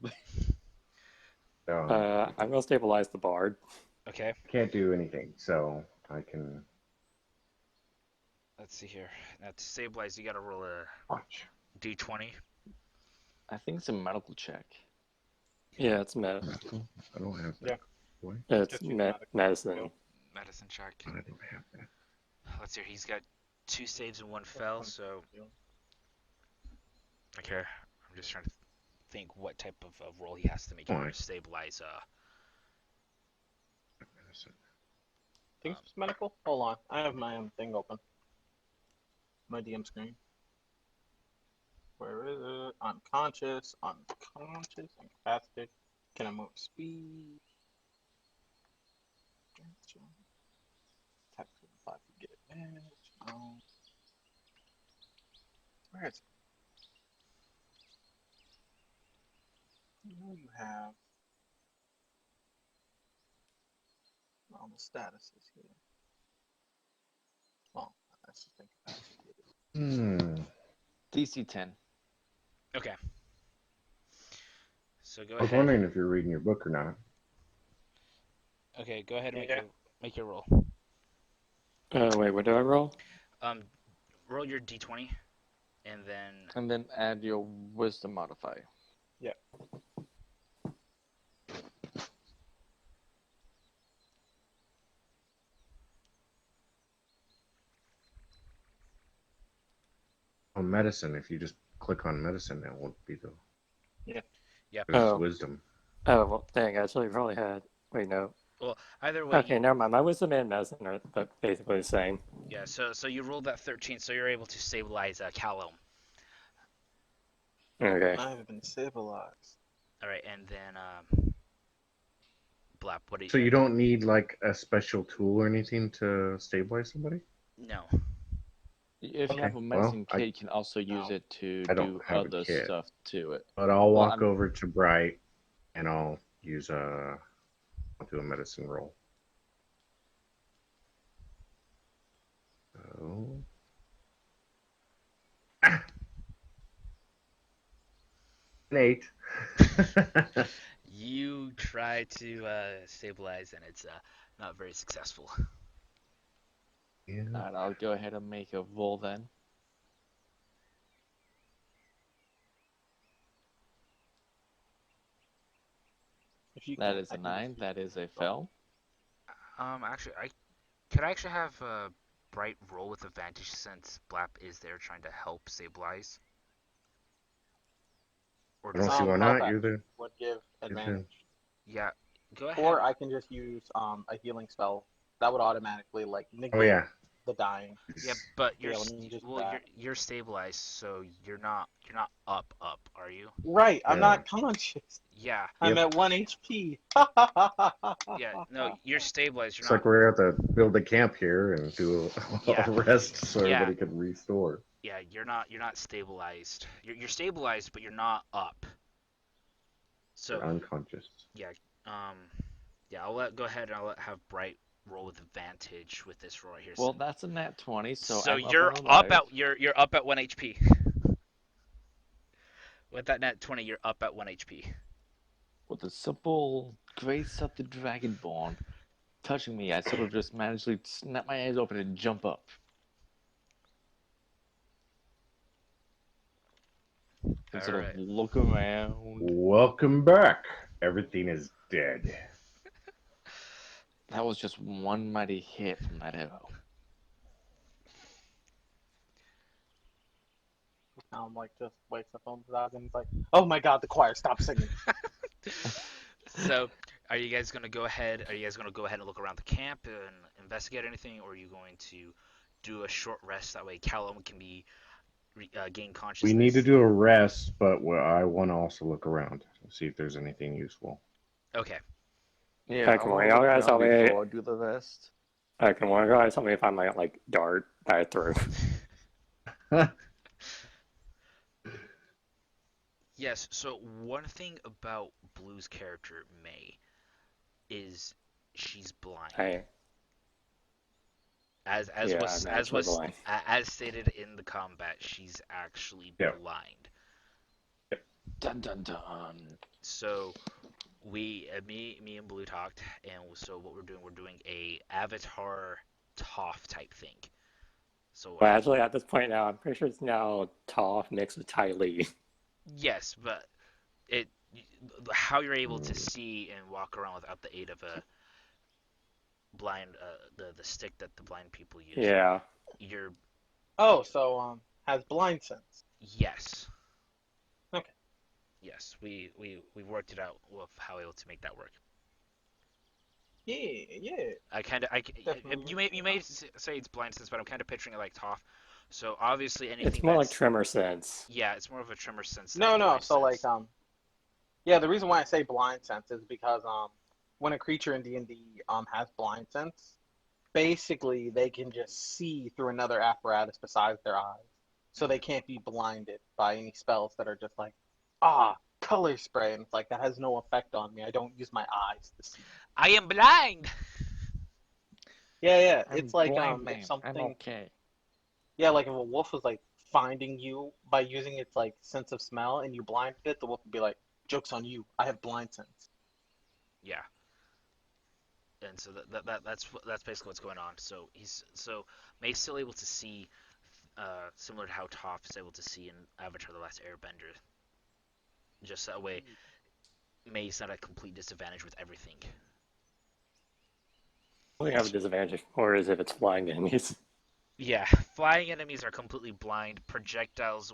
S5: I'm going to stabilize the bard.
S1: Okay,
S3: Can't do anything, so I can
S1: let's see here. Now, to stabilize, you gotta roll a
S3: watch.
S1: d20.
S2: I think it's a medical check.
S5: Yeah, it's
S3: Medical? I don't have that.
S4: Yeah.
S3: What?
S5: it's
S4: Just use medical.
S5: medicine.
S1: Medicine check.
S3: I don't have that.
S1: Let's see here. He's got 2 saves and 1 fail, so. Okay, I'm just trying to think what type of roll he has to make in order
S3: Fine.
S1: to stabilize.
S3: Medicine.
S4: Think it's medical? Hold on. I have my thing open. My DM screen. Where is it? Unconscious, incapacitated. Can I move speed? Type 5 to get advantage. No. Where is it? You have all the statuses here. Well, that's just incapacitated.
S2: DC 10.
S1: Okay. So go
S3: I was
S1: ahead.
S3: wondering if you're reading your book or not.
S1: Okay, go ahead and
S4: Yeah.
S1: make your roll.
S5: Wait, what do I roll?
S1: Roll your d20, and then
S2: And then add your wisdom modifier.
S4: Yeah.
S3: On medicine, if you just click on medicine, that won't be the.
S1: Yep.
S3: This is
S5: Oh.
S3: wisdom.
S5: Oh, well, dang, I actually probably had. Wait, no.
S1: Well, either way.
S5: Okay, never mind. My wisdom and medicine are basically the same.
S1: Yeah. So you rolled that 13, so you're able to stabilize Callum.
S5: Okay.
S4: I have been stabilized.
S1: All right, and then Blap. What do you?
S3: So you don't need like a special tool or anything to stabilize somebody?
S1: No.
S2: If you
S3: Okay,
S2: have a medicine
S3: well,
S2: kit, you can also use it to
S3: I don't
S2: do
S3: have a
S2: other
S3: kit.
S2: stuff to it.
S3: But I'll
S2: Well,
S3: walk over to Bright and I'll use I'll do a medicine roll. So. An 8.
S1: You try to stabilize, and it's not very successful.
S3: Yeah.
S2: Alright, I'll go ahead and make a roll then.
S4: If you
S2: That
S4: can't,
S2: is
S4: I
S2: a
S4: can just
S2: 9.
S4: use
S2: That is a
S4: spell.
S2: fail.
S1: Actually, I could I actually have Bright roll with advantage since Blap is there trying to help stabilize, or
S3: I
S1: does
S3: don't see
S1: that?
S3: why not.
S4: Hellpack would give
S3: You're the
S4: advantage,
S1: Yeah, go ahead.
S4: or I can just use a healing spell that would automatically like
S3: Oh
S4: negate
S3: yeah.
S4: the dying.
S1: Yeah, but
S4: Yeah, let me just do
S1: well,
S4: that.
S1: you're stabilized, so you're not up, are you?
S4: Right, I'm
S3: Yeah.
S4: not conscious.
S1: Yeah,
S4: I'm
S3: Yep.
S4: at 1 HP.
S1: yeah. No, you're stabilized. You're
S3: Looks
S1: not.
S3: like we're gonna have to build a camp here and do a
S1: Yeah,
S3: rest so
S1: yeah,
S3: everybody can restore.
S1: yeah. You're not stabilized. You're stabilized, but you're not up. So
S3: You're unconscious.
S1: yeah, um, yeah. I'll have Bright roll with advantage with this roll right here.
S2: Well, that's a nat 20, so
S1: So
S2: I'm up and
S1: you're up
S2: alive.
S1: at you're up at 1 HP. With that net 20, you're up at 1 HP.
S2: With the simple grace of the Dragonborn touching me, I sort of just magically snap my eyes open and jump up. And
S1: All
S2: sort of
S1: right.
S2: look around.
S3: Welcome back. Everything is dead.
S2: That was just one mighty hit from that arrow.
S4: Like just wakes up on the dog and he's like, "Oh my God, the choir, stop singing."
S1: So, are you guys gonna go ahead? Are you guys gonna go ahead and look around the camp and investigate anything, or are you going to do a short rest? That way, Callum can be gain
S3: We need to
S1: consciousness.
S3: do a rest, but I want to also look around and see if there's anything useful.
S1: Okay.
S2: Yeah, I
S5: Come
S2: want
S5: on,
S2: to
S5: y'all
S2: look
S5: guys
S2: around
S5: help me.
S2: before I do the rest.
S5: Can one of you guys help me find my like dart that I threw?
S1: Yes. So one thing about Blue's character May is she's blind.
S5: I
S1: As as
S5: Yeah, I'm
S1: was as
S5: naturally
S1: was
S5: blind.
S1: as stated in the combat, she's actually
S3: Yeah.
S1: blind.
S2: Dun dun dun.
S1: So me and Blue talked, and so what we're doing a Avatar Toph type thing. So
S5: But actually, at this point now, I'm pretty sure it's now Toph mixed with Ty Lee.
S1: yes, but it how you're able to
S3: Mm.
S1: see and walk around without the aid of a blind the stick that the blind people use.
S5: Yeah.
S1: You're
S4: Oh, so has blind sense.
S1: yes.
S4: Okay.
S1: Yes, we worked it out with how able to make that work.
S4: Yeah, yeah,
S1: I kind of I
S4: definitely
S1: you
S4: makes
S1: may
S4: sense.
S1: say it's blind sense, but I'm kind of picturing it like Toph. So obviously
S5: It's
S1: anything
S5: more like
S1: that's
S5: Tremor Sense.
S1: yeah, it's more of a tremor sense than a
S4: No, no.
S1: blind
S4: So like
S1: sense.
S4: yeah, the reason why I say blind sense is because when a creature in D&D has blind sense, basically they can just see through another apparatus besides their eyes. So they can't be blinded by any spells that are just like, color spray. And it's like, that has no effect on me. I don't use my eyes to see.
S1: I am blind.
S4: Yeah, yeah. It's
S2: I'm
S4: like
S2: blind,
S4: if
S2: man. I'm
S4: something,
S2: okay.
S4: yeah, like if a wolf was like finding you by using its like sense of smell and you blinded it, the wolf would be like, "Joke's on you. I have blind sense."
S1: Yeah, and so that's basically what's going on. So May's still able to see, similar to how Toph is able to see in Avatar: The Last Airbender. Just that way, May's not at complete disadvantage with everything.
S5: We have a disadvantage, or is if it's flying enemies.
S1: Yeah, flying enemies are completely blind. Projectiles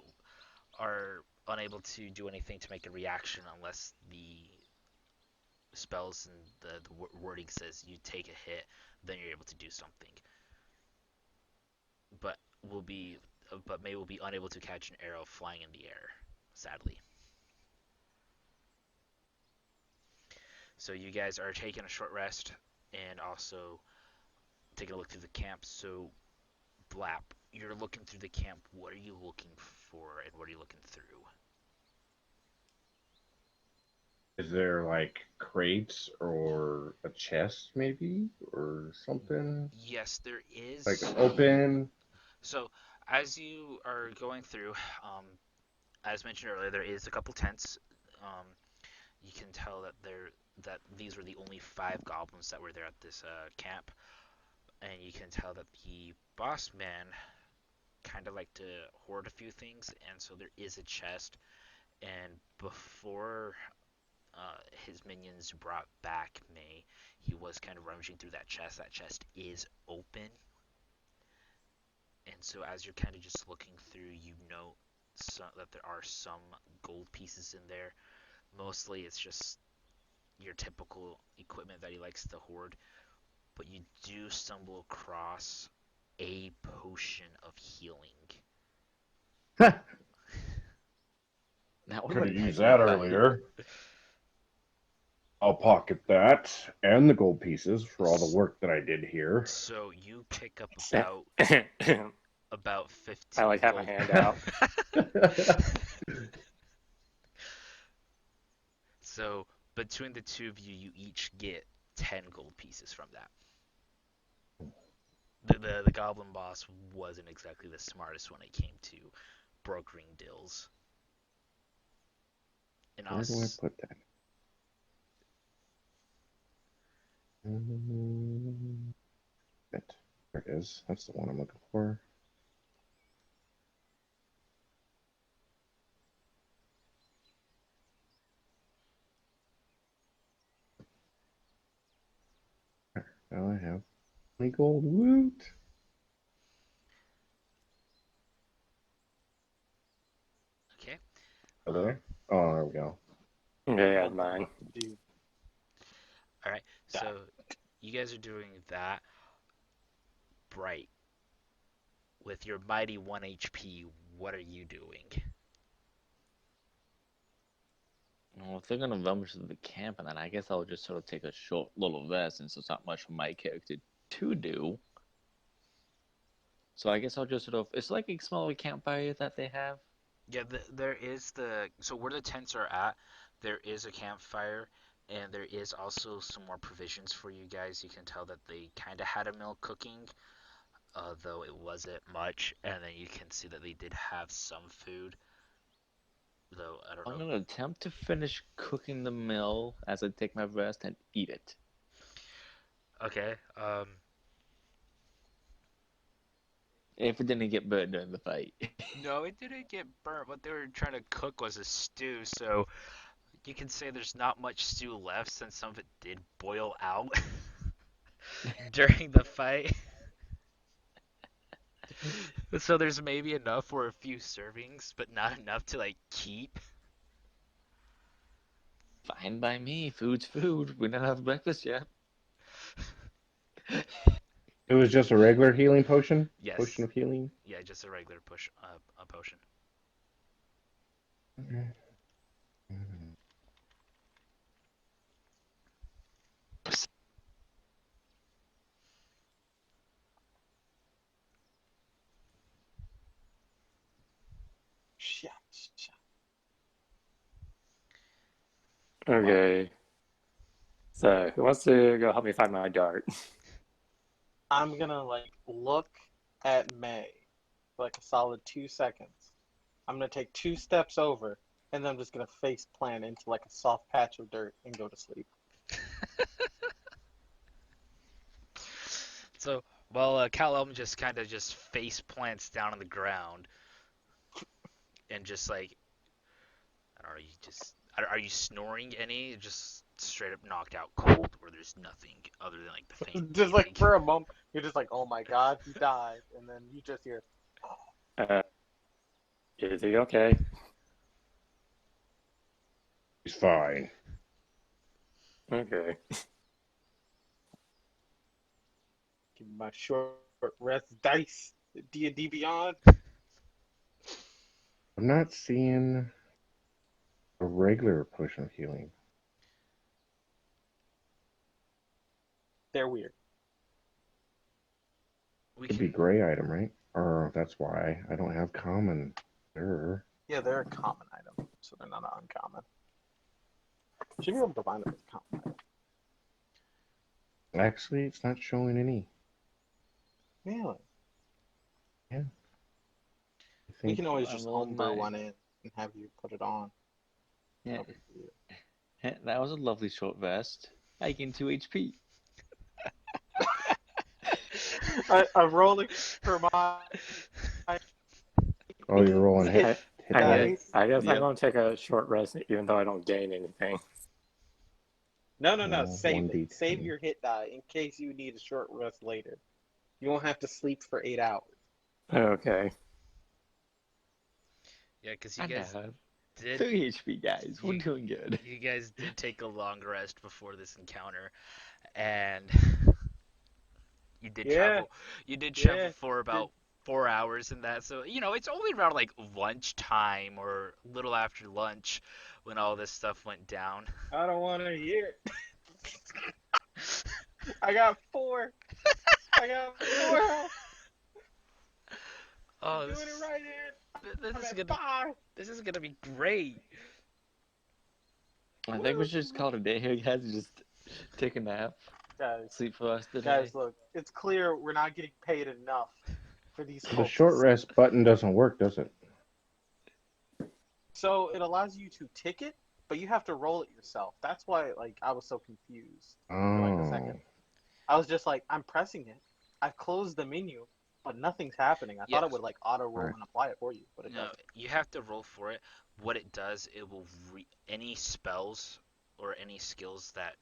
S1: are unable to do anything to make a reaction unless the spells and the wording says you take a hit, then you're able to do something. But will be but May will be unable to catch an arrow flying in the air, sadly. So you guys are taking a short rest and also taking a look through the camp. So Blap, you're looking through the camp. What are you looking for, and what are you looking through?
S3: Is there like crates or a chest maybe or something
S1: Yes, there
S3: like
S1: is.
S3: open?
S1: So as you are going through, as mentioned earlier, there is a couple tents. Um, you can tell that these were the only 5 goblins that were there at this camp. and you can tell that the boss man kind of like to hoard a few things, and so there is a chest. And before his minions brought back May, he was kind of rummaging through that chest. That chest is open, and so as you're kind of just looking through, you note that there are some gold pieces in there. Mostly, it's just your typical equipment that he likes to hoard, but you do stumble across a potion of healing.
S3: That
S2: That would
S3: could
S2: have
S3: have
S2: been
S3: used
S2: heavy if
S3: that
S2: I had.
S3: earlier. I'll pocket that and the gold pieces for all the work that I did here.
S1: So you pick up
S5: I
S1: about 15
S5: like have a
S1: gold.
S5: handout.
S1: So between the two of you, you each get 10 gold pieces from that. The goblin boss wasn't exactly the smartest when it came to brokering deals. And
S3: Where do I
S1: us,
S3: put that? There it is. That's the one I'm looking for. Now I have 20 gold. Woot!
S1: okay.
S3: Are
S1: Um,
S3: there? Oh, there we go.
S5: Okay, I
S4: What
S5: had
S4: the
S5: mine.
S4: fuck did you
S1: all right.
S4: die?
S1: So you guys are doing that. Bright, with your mighty 1 HP, what are you doing?
S2: Well, if they're gonna rummage through the camp, and then I guess I'll just sort of take a short little rest since there's not much for my character to do. So I guess I'll just sort of. It's like a smaller campfire that they have.
S1: Yeah, there is so where the tents are at, there is a campfire, and there is also some more provisions for you guys. You can tell that they kind of had a meal cooking, though it wasn't much, and then you can see that they did have some food, though I don't
S2: I'm
S1: know.
S2: gonna attempt to finish cooking the meal as I take my rest and eat it.
S1: Okay,
S2: If it didn't get burnt during the fight.
S1: no, it didn't get burnt. What they were trying to cook was a stew, so you can say there's not much stew left since some of it did boil out during the fight. So there's maybe enough for a few servings, but not enough to like keep.
S2: Fine by me. Food's food. We don't have breakfast yet.
S3: It was just a regular healing potion? Potion
S1: Yes,
S3: of healing?
S1: yeah, just a regular push, a potion.
S3: Okay.
S4: Shit. Shit.
S5: Okay. So who wants to go help me find my dart?
S4: I'm gonna like look at May for like a solid 2 seconds. I'm gonna take 2 steps over, and then I'm just gonna face plant into like a soft patch of dirt and go to sleep.
S1: So while Callum just kind of just face plants down on the ground and just like I don't know, you just are you snoring any? Just straight up knocked out cold, where there's nothing other than like the faint
S4: Just like
S1: breathing.
S4: for a moment, you're just like, "Oh my God, he died," and then you just hear,
S5: Uh, is he okay?
S3: He's fine.
S5: Okay.
S4: "Give me my short rest dice." D&D Beyond.
S3: I'm not seeing a regular potion of healing.
S4: They're weird.
S1: We
S3: Could be
S1: can
S3: gray item, right? Or that's why I don't have common. Error.
S4: Yeah, they're a common item, so they're not uncommon. Should be able to find them as common item.
S3: Actually, it's not showing any.
S4: Really?
S3: Yeah. I
S4: We
S3: think
S4: can always
S2: I
S4: just
S2: rolled
S4: homebrew
S2: my.
S4: one in and have you put it on.
S2: Yeah,
S4: No big deal.
S2: that was a lovely short rest. I gained 2 HP.
S4: I'm rolling for my
S3: Oh, you're rolling
S4: hit
S3: hit
S5: I guess
S3: die.
S4: dice.
S5: I guess I'm
S2: Yep.
S5: gonna take a short rest, even though I don't gain anything.
S4: No.
S3: Oh,
S4: Save it. Save
S3: 1d10.
S4: your hit die in case you need a short rest later. You won't have to sleep for 8 hours.
S5: Okay.
S1: Yeah, because you
S2: I
S1: guys
S2: have
S1: did
S2: 3 HP, guys. We're
S1: you
S2: doing good.
S1: you guys did take a long rest before this encounter, and you did
S4: Yeah,
S1: travel. You did travel
S4: yeah.
S1: for
S4: Did
S1: about 4 hours in that, so it's only around like lunchtime or a little after lunch when all this stuff went down.
S4: I don't want to hear it. I got four. I got four health. I'm
S1: Oh,
S4: doing it right here.
S1: this
S4: I'm
S1: is
S4: at
S1: gonna
S4: five.
S1: this is gonna be great.
S2: I think we
S4: Woo!
S2: should just call it a day here, guys. Just take a nap,
S4: Guys,
S2: sleep for the rest of the
S4: guys,
S2: day.
S4: look. It's clear we're not getting paid enough for these
S3: The short
S4: cultists.
S3: rest button doesn't work, does it?
S4: So it allows you to tick it, but you have to roll it yourself. That's why, like, I was so confused for like a
S3: Oh,
S4: second. I was just like, I'm pressing it. I've closed the menu, but nothing's happening. I
S1: Yeah,
S4: thought it would like auto roll
S3: right.
S4: and apply it for you, but it
S1: no,
S4: doesn't.
S1: you have to roll for it. What it does, it will any spells or any skills that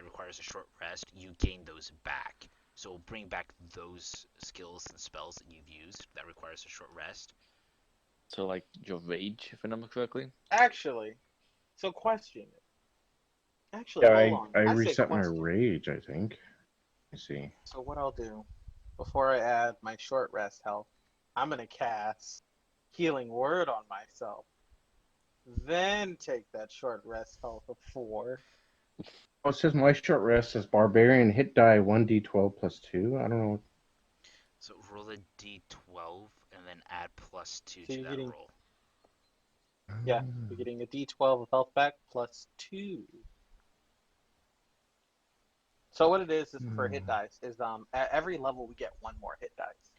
S1: requires a short rest, you gain those back. So it'll bring back those skills and spells that you've used that requires a short rest.
S2: So, like, your rage, if I remember correctly.
S4: Actually, so question. Actually,
S3: Yeah,
S4: hold
S3: I,
S4: on.
S3: I
S4: I say
S3: reset my
S4: question.
S3: rage, I think. I see.
S4: So what I'll do before I add my short rest health, I'm gonna cast Healing Word on myself. Then take that short rest health of 4.
S3: Oh, it says my short rest says barbarian hit die 1d12 plus 2. I don't know.
S1: So roll a d12 and then add +2
S4: So
S1: to
S4: you're
S1: that
S4: getting,
S1: roll.
S4: yeah, you're getting a d12 of health back plus 2. So what it is for hit dice is at every level we get one more hit dice.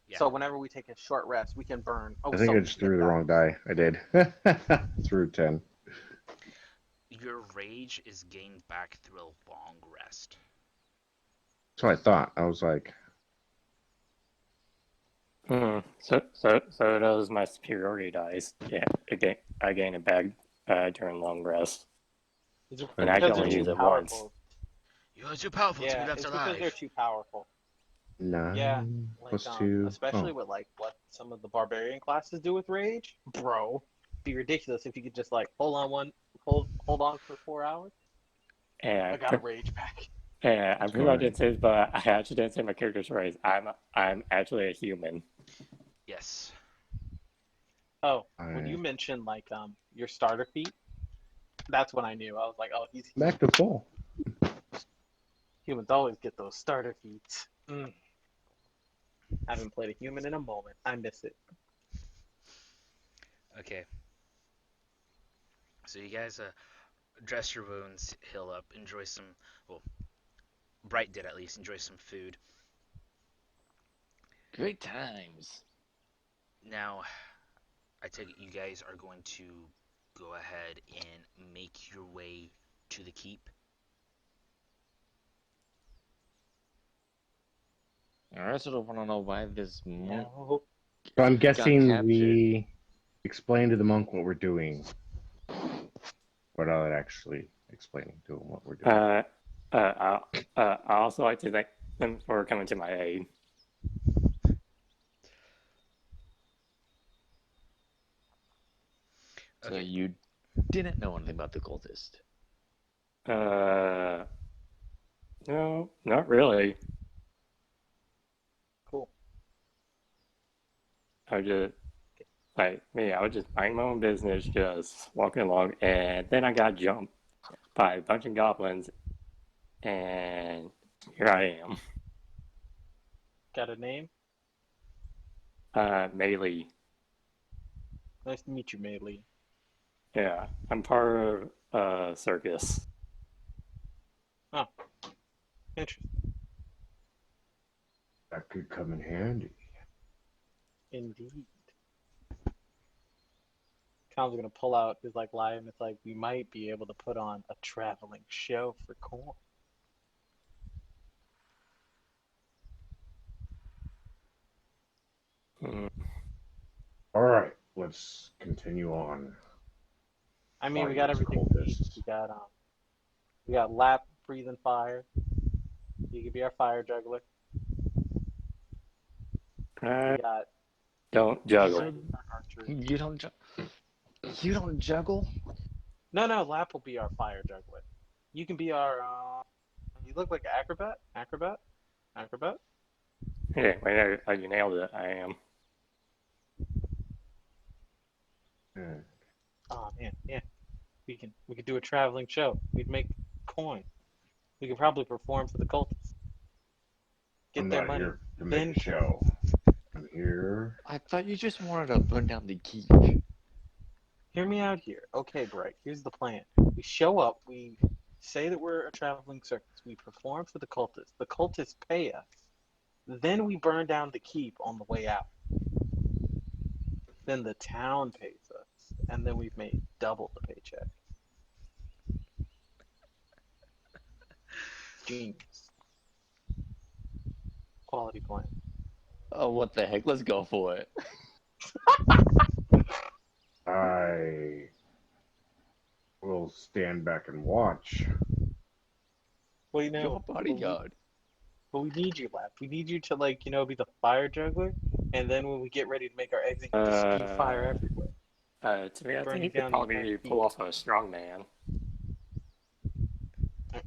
S1: Yeah.
S4: So whenever we take a short rest, we can burn. Oh,
S3: I think
S4: so
S3: I
S4: many
S3: just
S4: hit
S3: threw the
S4: dice.
S3: wrong die. I did. Threw 10.
S1: Your rage is gained back through a long rest.
S3: So I thought. I was like,
S5: So does my superiority dice. Yeah, I gain it back during long rest, and I can
S4: Because they're
S5: only
S4: too
S5: use it once.
S4: powerful.
S1: You're too powerful to be
S4: Yeah,
S1: left
S4: it's because they're
S1: alive.
S4: too powerful. Yeah,
S3: 9
S4: like
S3: plus 2.
S4: especially
S3: Oh,
S4: with like what some of the barbarian classes do with rage, bro. Be ridiculous if you could just like hold on for 4 hours. I
S5: And
S4: got a rage back.
S5: I'm
S3: that's
S5: pretty much
S3: fine.
S5: didn't say this, but I actually didn't say my character's race. I'm actually a human.
S1: Yes.
S4: Oh, when you
S3: I
S4: mentioned like your starter feat, that's when I knew. I was like, oh, he's a
S3: back
S4: human.
S3: to full.
S4: Humans always get those starter feats. I haven't played a human in a moment. I miss it.
S1: Okay. So you guys dress your wounds, heal up, enjoy some. Well, Bright did at least enjoy some food.
S2: Great times.
S1: Now, I take it you guys are going to go ahead and make your way to the keep.
S2: I also want to know why this monk
S4: No.
S3: So I'm
S2: got
S3: guessing
S2: captured.
S3: we explain to the monk what we're doing without actually explaining to him what we're doing.
S5: I also like to thank them for coming to my aid.
S2: So
S1: Okay.
S2: you didn't know anything about the cultist.
S5: Uh, no, not really.
S4: Cool.
S5: I just like me. I was just minding my own business, just walking along, and then I got jumped by a bunch of goblins, and here I am.
S4: Got a name?
S5: Melee.
S4: Nice to meet you, Maylee.
S5: Yeah, I'm part of a circus.
S4: Oh, interesting.
S3: That could come in handy.
S4: Indeed. Tom's gonna pull out his like lie, and it's like we might be able to put on a traveling show for coin.
S3: let's continue on.
S4: I mean, we
S3: Find
S4: got
S3: these
S4: everything we need.
S3: cultists.
S4: We got Lap breathing fire. He could be our fire juggler. We got
S5: Don't juggle.
S2: So
S4: our archer.
S2: you don't juggle?
S4: No, Lap will be our fire juggler. You can be our. You look like acrobat, acrobat.
S5: Yeah, wait, you nailed it. I am.
S3: Yeah.
S4: Oh man, yeah. We could do a traveling show. We'd make coin. We could probably perform for the cultists.
S3: I'm
S4: Get their
S3: not
S4: money.
S3: here to make
S4: Then
S3: a show. I'm here.
S2: I thought you just wanted to burn down the keep.
S4: hear me out here. Okay, Bright. Here's the plan. We show up. We say that we're a traveling circus. We perform for the cultists. The cultists pay us. Then we burn down the keep on the way out. Then the town pays us, and then we've made double the paycheck. Genius. Quality plan.
S2: Oh, what the heck? Let's go for it.
S3: I will stand back and watch.
S4: Well,
S2: Your bodyguard.
S4: but we need you, Lap. We need you to be the fire juggler, and then when we get ready to make our exit, you just spew fire everywhere,
S5: To me, I think
S4: burning
S5: you could
S4: down the entire
S5: probably
S4: keep.
S5: pull off a strong man.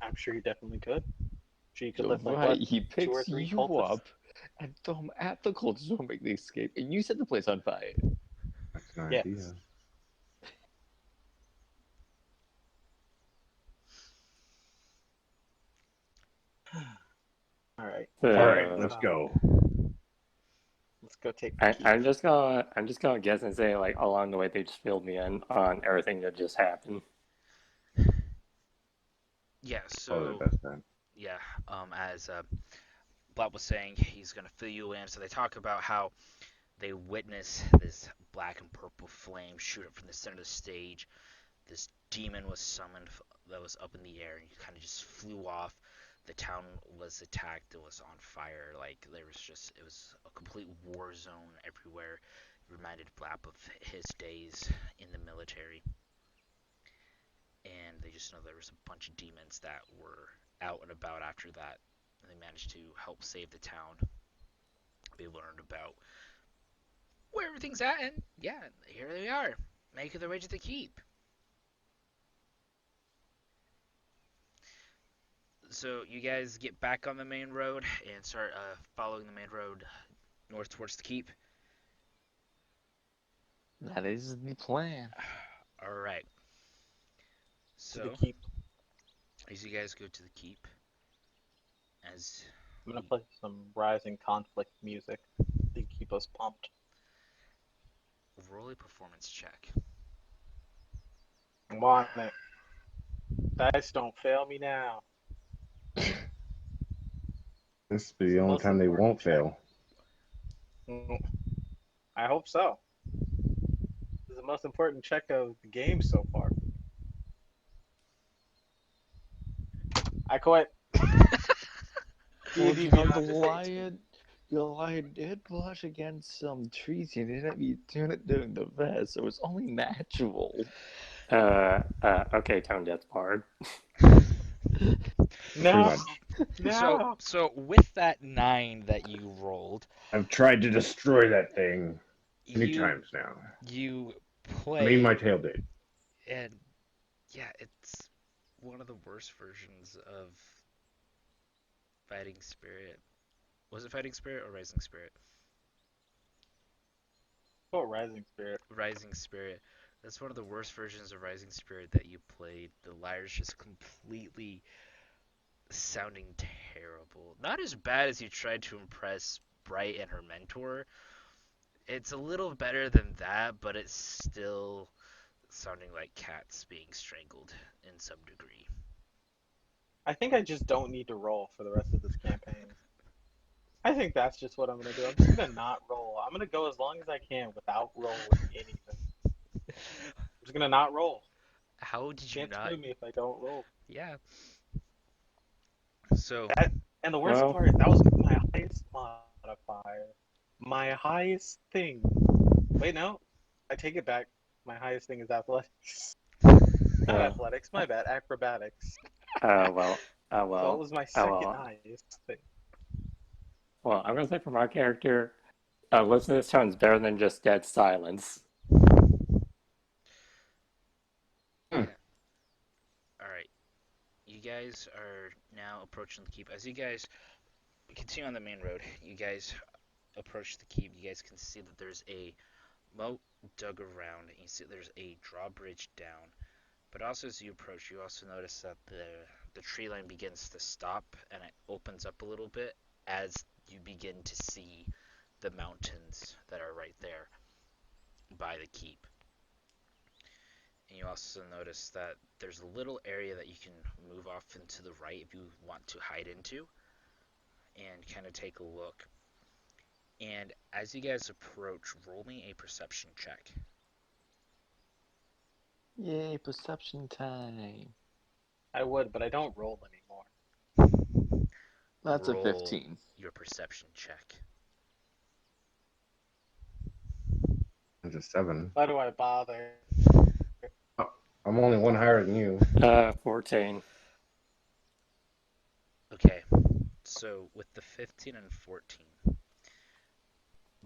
S4: I'm sure you definitely could. I'm sure you could
S2: So
S4: lift
S2: right, he
S4: 2 or
S2: picks
S4: 3
S2: you
S4: cultists.
S2: up and throw him at the cultists who make the escape, and you set the place on fire.
S3: That's an
S4: Yes.
S3: idea.
S4: All right.
S3: All right,
S5: Uh,
S3: let's go.
S4: Let's go take the
S5: I,
S4: keep.
S5: I'm just gonna guess and say like along the way they just filled me in on everything that just happened.
S1: Yeah,
S3: Probably
S1: so
S3: the best then.
S1: yeah, as Blatt was saying, he's gonna fill you in. So they talk about how they witness this black and purple flame shoot up from the center of the stage. This demon was summoned that was up in the air, and he kind of just flew off. The town was attacked. It was on fire. Like it was a complete war zone everywhere. It reminded Blap of his days in the military. And they just know there was a bunch of demons that were out and about after that. And they managed to help save the town. They learned about where everything's at, and yeah, here they are, making their way to the keep. So you guys get back on the main road and start following the main road north towards the keep.
S2: That is the plan.
S1: All right.
S4: To the
S1: So
S4: keep.
S1: as you guys go to the keep, as
S4: I'm gonna play some rising conflict music to keep us pumped.
S1: roll a performance check.
S4: I'm on it. Dice don't fail me now.
S3: This will be the only time they won't fail.
S4: I hope so. This is the most important check of the game so far. I quit.
S2: Told
S4: D&D
S2: you
S4: beyond
S2: how
S4: this
S2: Goliath did brush against some trees. He didn't have you turn it during the vest, so it's only natural.
S5: Okay, Tone Death Bard.
S4: No,
S1: So
S4: no.
S1: so with that 9 that you rolled,
S3: I've tried to destroy that thing many
S1: you
S3: times now.
S1: you
S3: I mean, my
S1: play,
S3: tail did.
S1: and yeah, it's one of the worst versions of Fighting Spirit. Was it Fighting Spirit or Rising Spirit?
S4: Oh, Rising Spirit.
S1: Rising Spirit. That's one of the worst versions of Rising Spirit that you played. The lyre's just completely sounding terrible. Not as bad as you tried to impress Bright and her mentor. It's a little better than that, but it's still sounding like cats being strangled in some degree.
S4: I think I just don't need to roll for the rest of this campaign. I think that's just what I'm gonna do. I'm just gonna not roll. I'm gonna go as long as I can without rolling anything. I'm just gonna not roll.
S1: How did you
S4: Can't
S1: not?
S4: screw me if I don't roll.
S1: Yeah. So,
S4: That and the worst
S5: Well,
S4: part, that was my highest modifier. My highest thing. Wait, no. I take it back. My highest thing is athletics. Not
S5: Uh,
S4: athletics, my bad. Acrobatics.
S5: well,
S4: So it was my second highest thing.
S5: well. I'm gonna say for my character, listen to this tone is better than just dead silence.
S3: Hmm.
S1: Yeah. All right. You guys are now approaching the keep. As you guys continue on the main road, you guys approach the keep. You guys can see that there's a moat dug around, and you see there's a drawbridge down. But also, as you approach, you also notice that the tree line begins to stop, and it opens up a little bit as you begin to see the mountains that are right there by the keep. And you also notice that there's a little area that you can move off into the right if you want to hide into and kind of take a look. And as you guys approach, roll me a perception check.
S2: Yay, perception time.
S4: I would, but I don't roll anymore.
S2: That's a
S1: Roll
S2: 15.
S1: your perception check.
S3: It's a 7.
S4: Why do I bother?
S3: Oh, I'm only one higher than you.
S5: 14.
S1: Okay, so with the 15 and 14,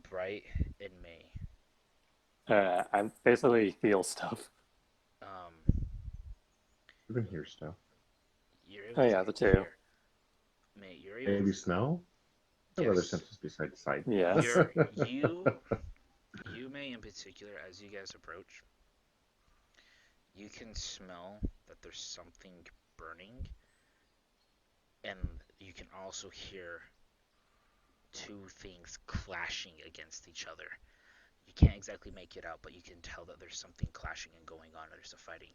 S1: Bright and May,
S5: I basically feel stuff.
S1: um,
S3: You can hear stuff.
S1: you're able
S5: Oh
S1: to
S5: yeah, the two.
S1: hear. May, you're able.
S3: Maybe smell? I have other
S1: Yes,
S3: senses besides sight.
S5: Yes.
S1: you May in particular, as you guys approach, you can smell that there's something burning, and you can also hear two things clashing against each other. You can't exactly make it out, but you can tell that there's something clashing and going on. There's a fighting.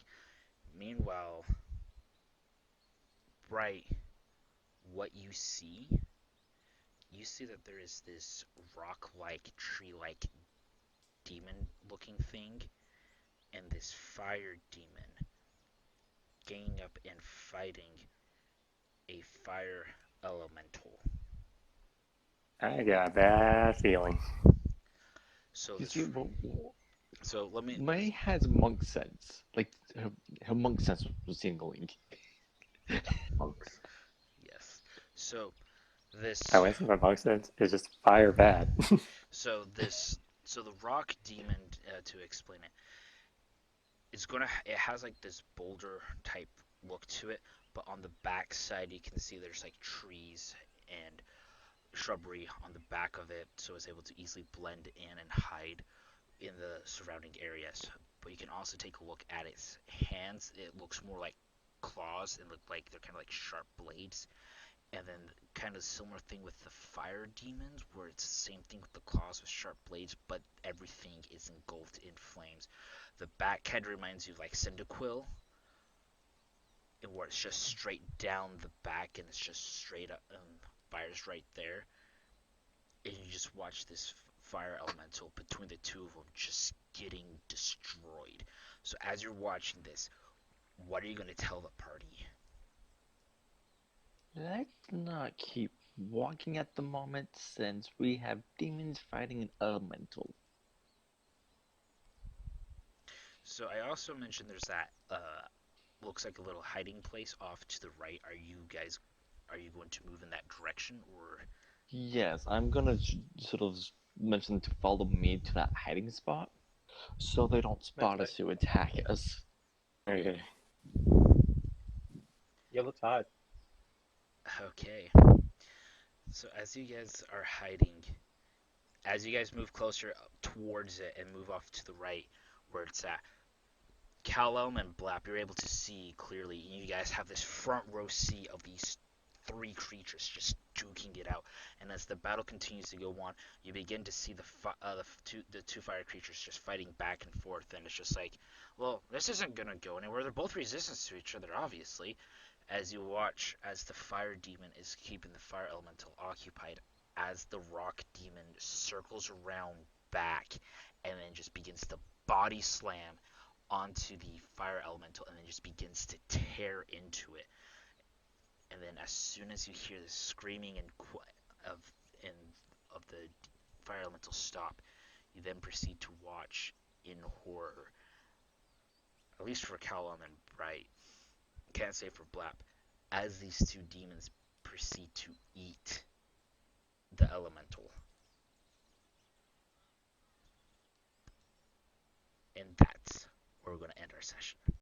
S1: Meanwhile, Bright, what you see that there is this rock-like, tree-like, demon-looking thing, and this fire demon ganging up and fighting a fire elemental.
S5: I got a bad feeling.
S1: So
S2: You
S1: this,
S2: see,
S1: so let me.
S2: May has monk sense. Like, her monk sense was tingling.
S3: Monks.
S1: Yes. So this,
S5: I went from my monk sense is just fire bad.
S1: so the rock demon, to explain it, it has like this boulder type look to it, but on the back side you can see there's like trees and shrubbery on the back of it, so it's able to easily blend in and hide in the surrounding areas. But you can also take a look at its hands. It looks more like claws and look like they're kind of like sharp blades. And then kind of similar thing with the fire demons, where it's the same thing with the claws with sharp blades, but everything is engulfed in flames. The back kind of reminds you of like Cyndaquil, and where it's just straight down the back and it's just straight up fire's right there, and you just watch this fire elemental between the two of them just getting destroyed. So as you're watching this, what are you going to tell the party?
S2: Let's not keep walking at the moment since we have demons fighting an elemental.
S1: So I also mentioned there's that looks like a little hiding place off to the right. Are you going to move in that direction, or
S2: Yes, I'm gonna sort of mention to follow me to that hiding spot so they don't
S4: That's
S2: spot
S4: right.
S2: us to attack us.
S5: Okay.
S4: Yeah, let's hide.
S1: okay? So as you guys are hiding, as you guys move closer towards it and move off to the right where it's at, Callum and Blap, you're able to see clearly. You guys have this front row seat of these three creatures just duking it out. And as the battle continues to go on, you begin to see the two fire creatures just fighting back and forth. And it's just like, well, this isn't gonna go anywhere. They're both resistant to each other, obviously. As you watch as the fire demon is keeping the fire elemental occupied, as the rock demon circles around back and then just begins to body slam onto the fire elemental and then just begins to tear into it. And then as soon as you hear the screaming of and of the fire elemental stop, you then proceed to watch in horror, at least for Callum and Bright. Can't say for Blap, as these two demons proceed to eat the elemental. And that's where we're going to end our session.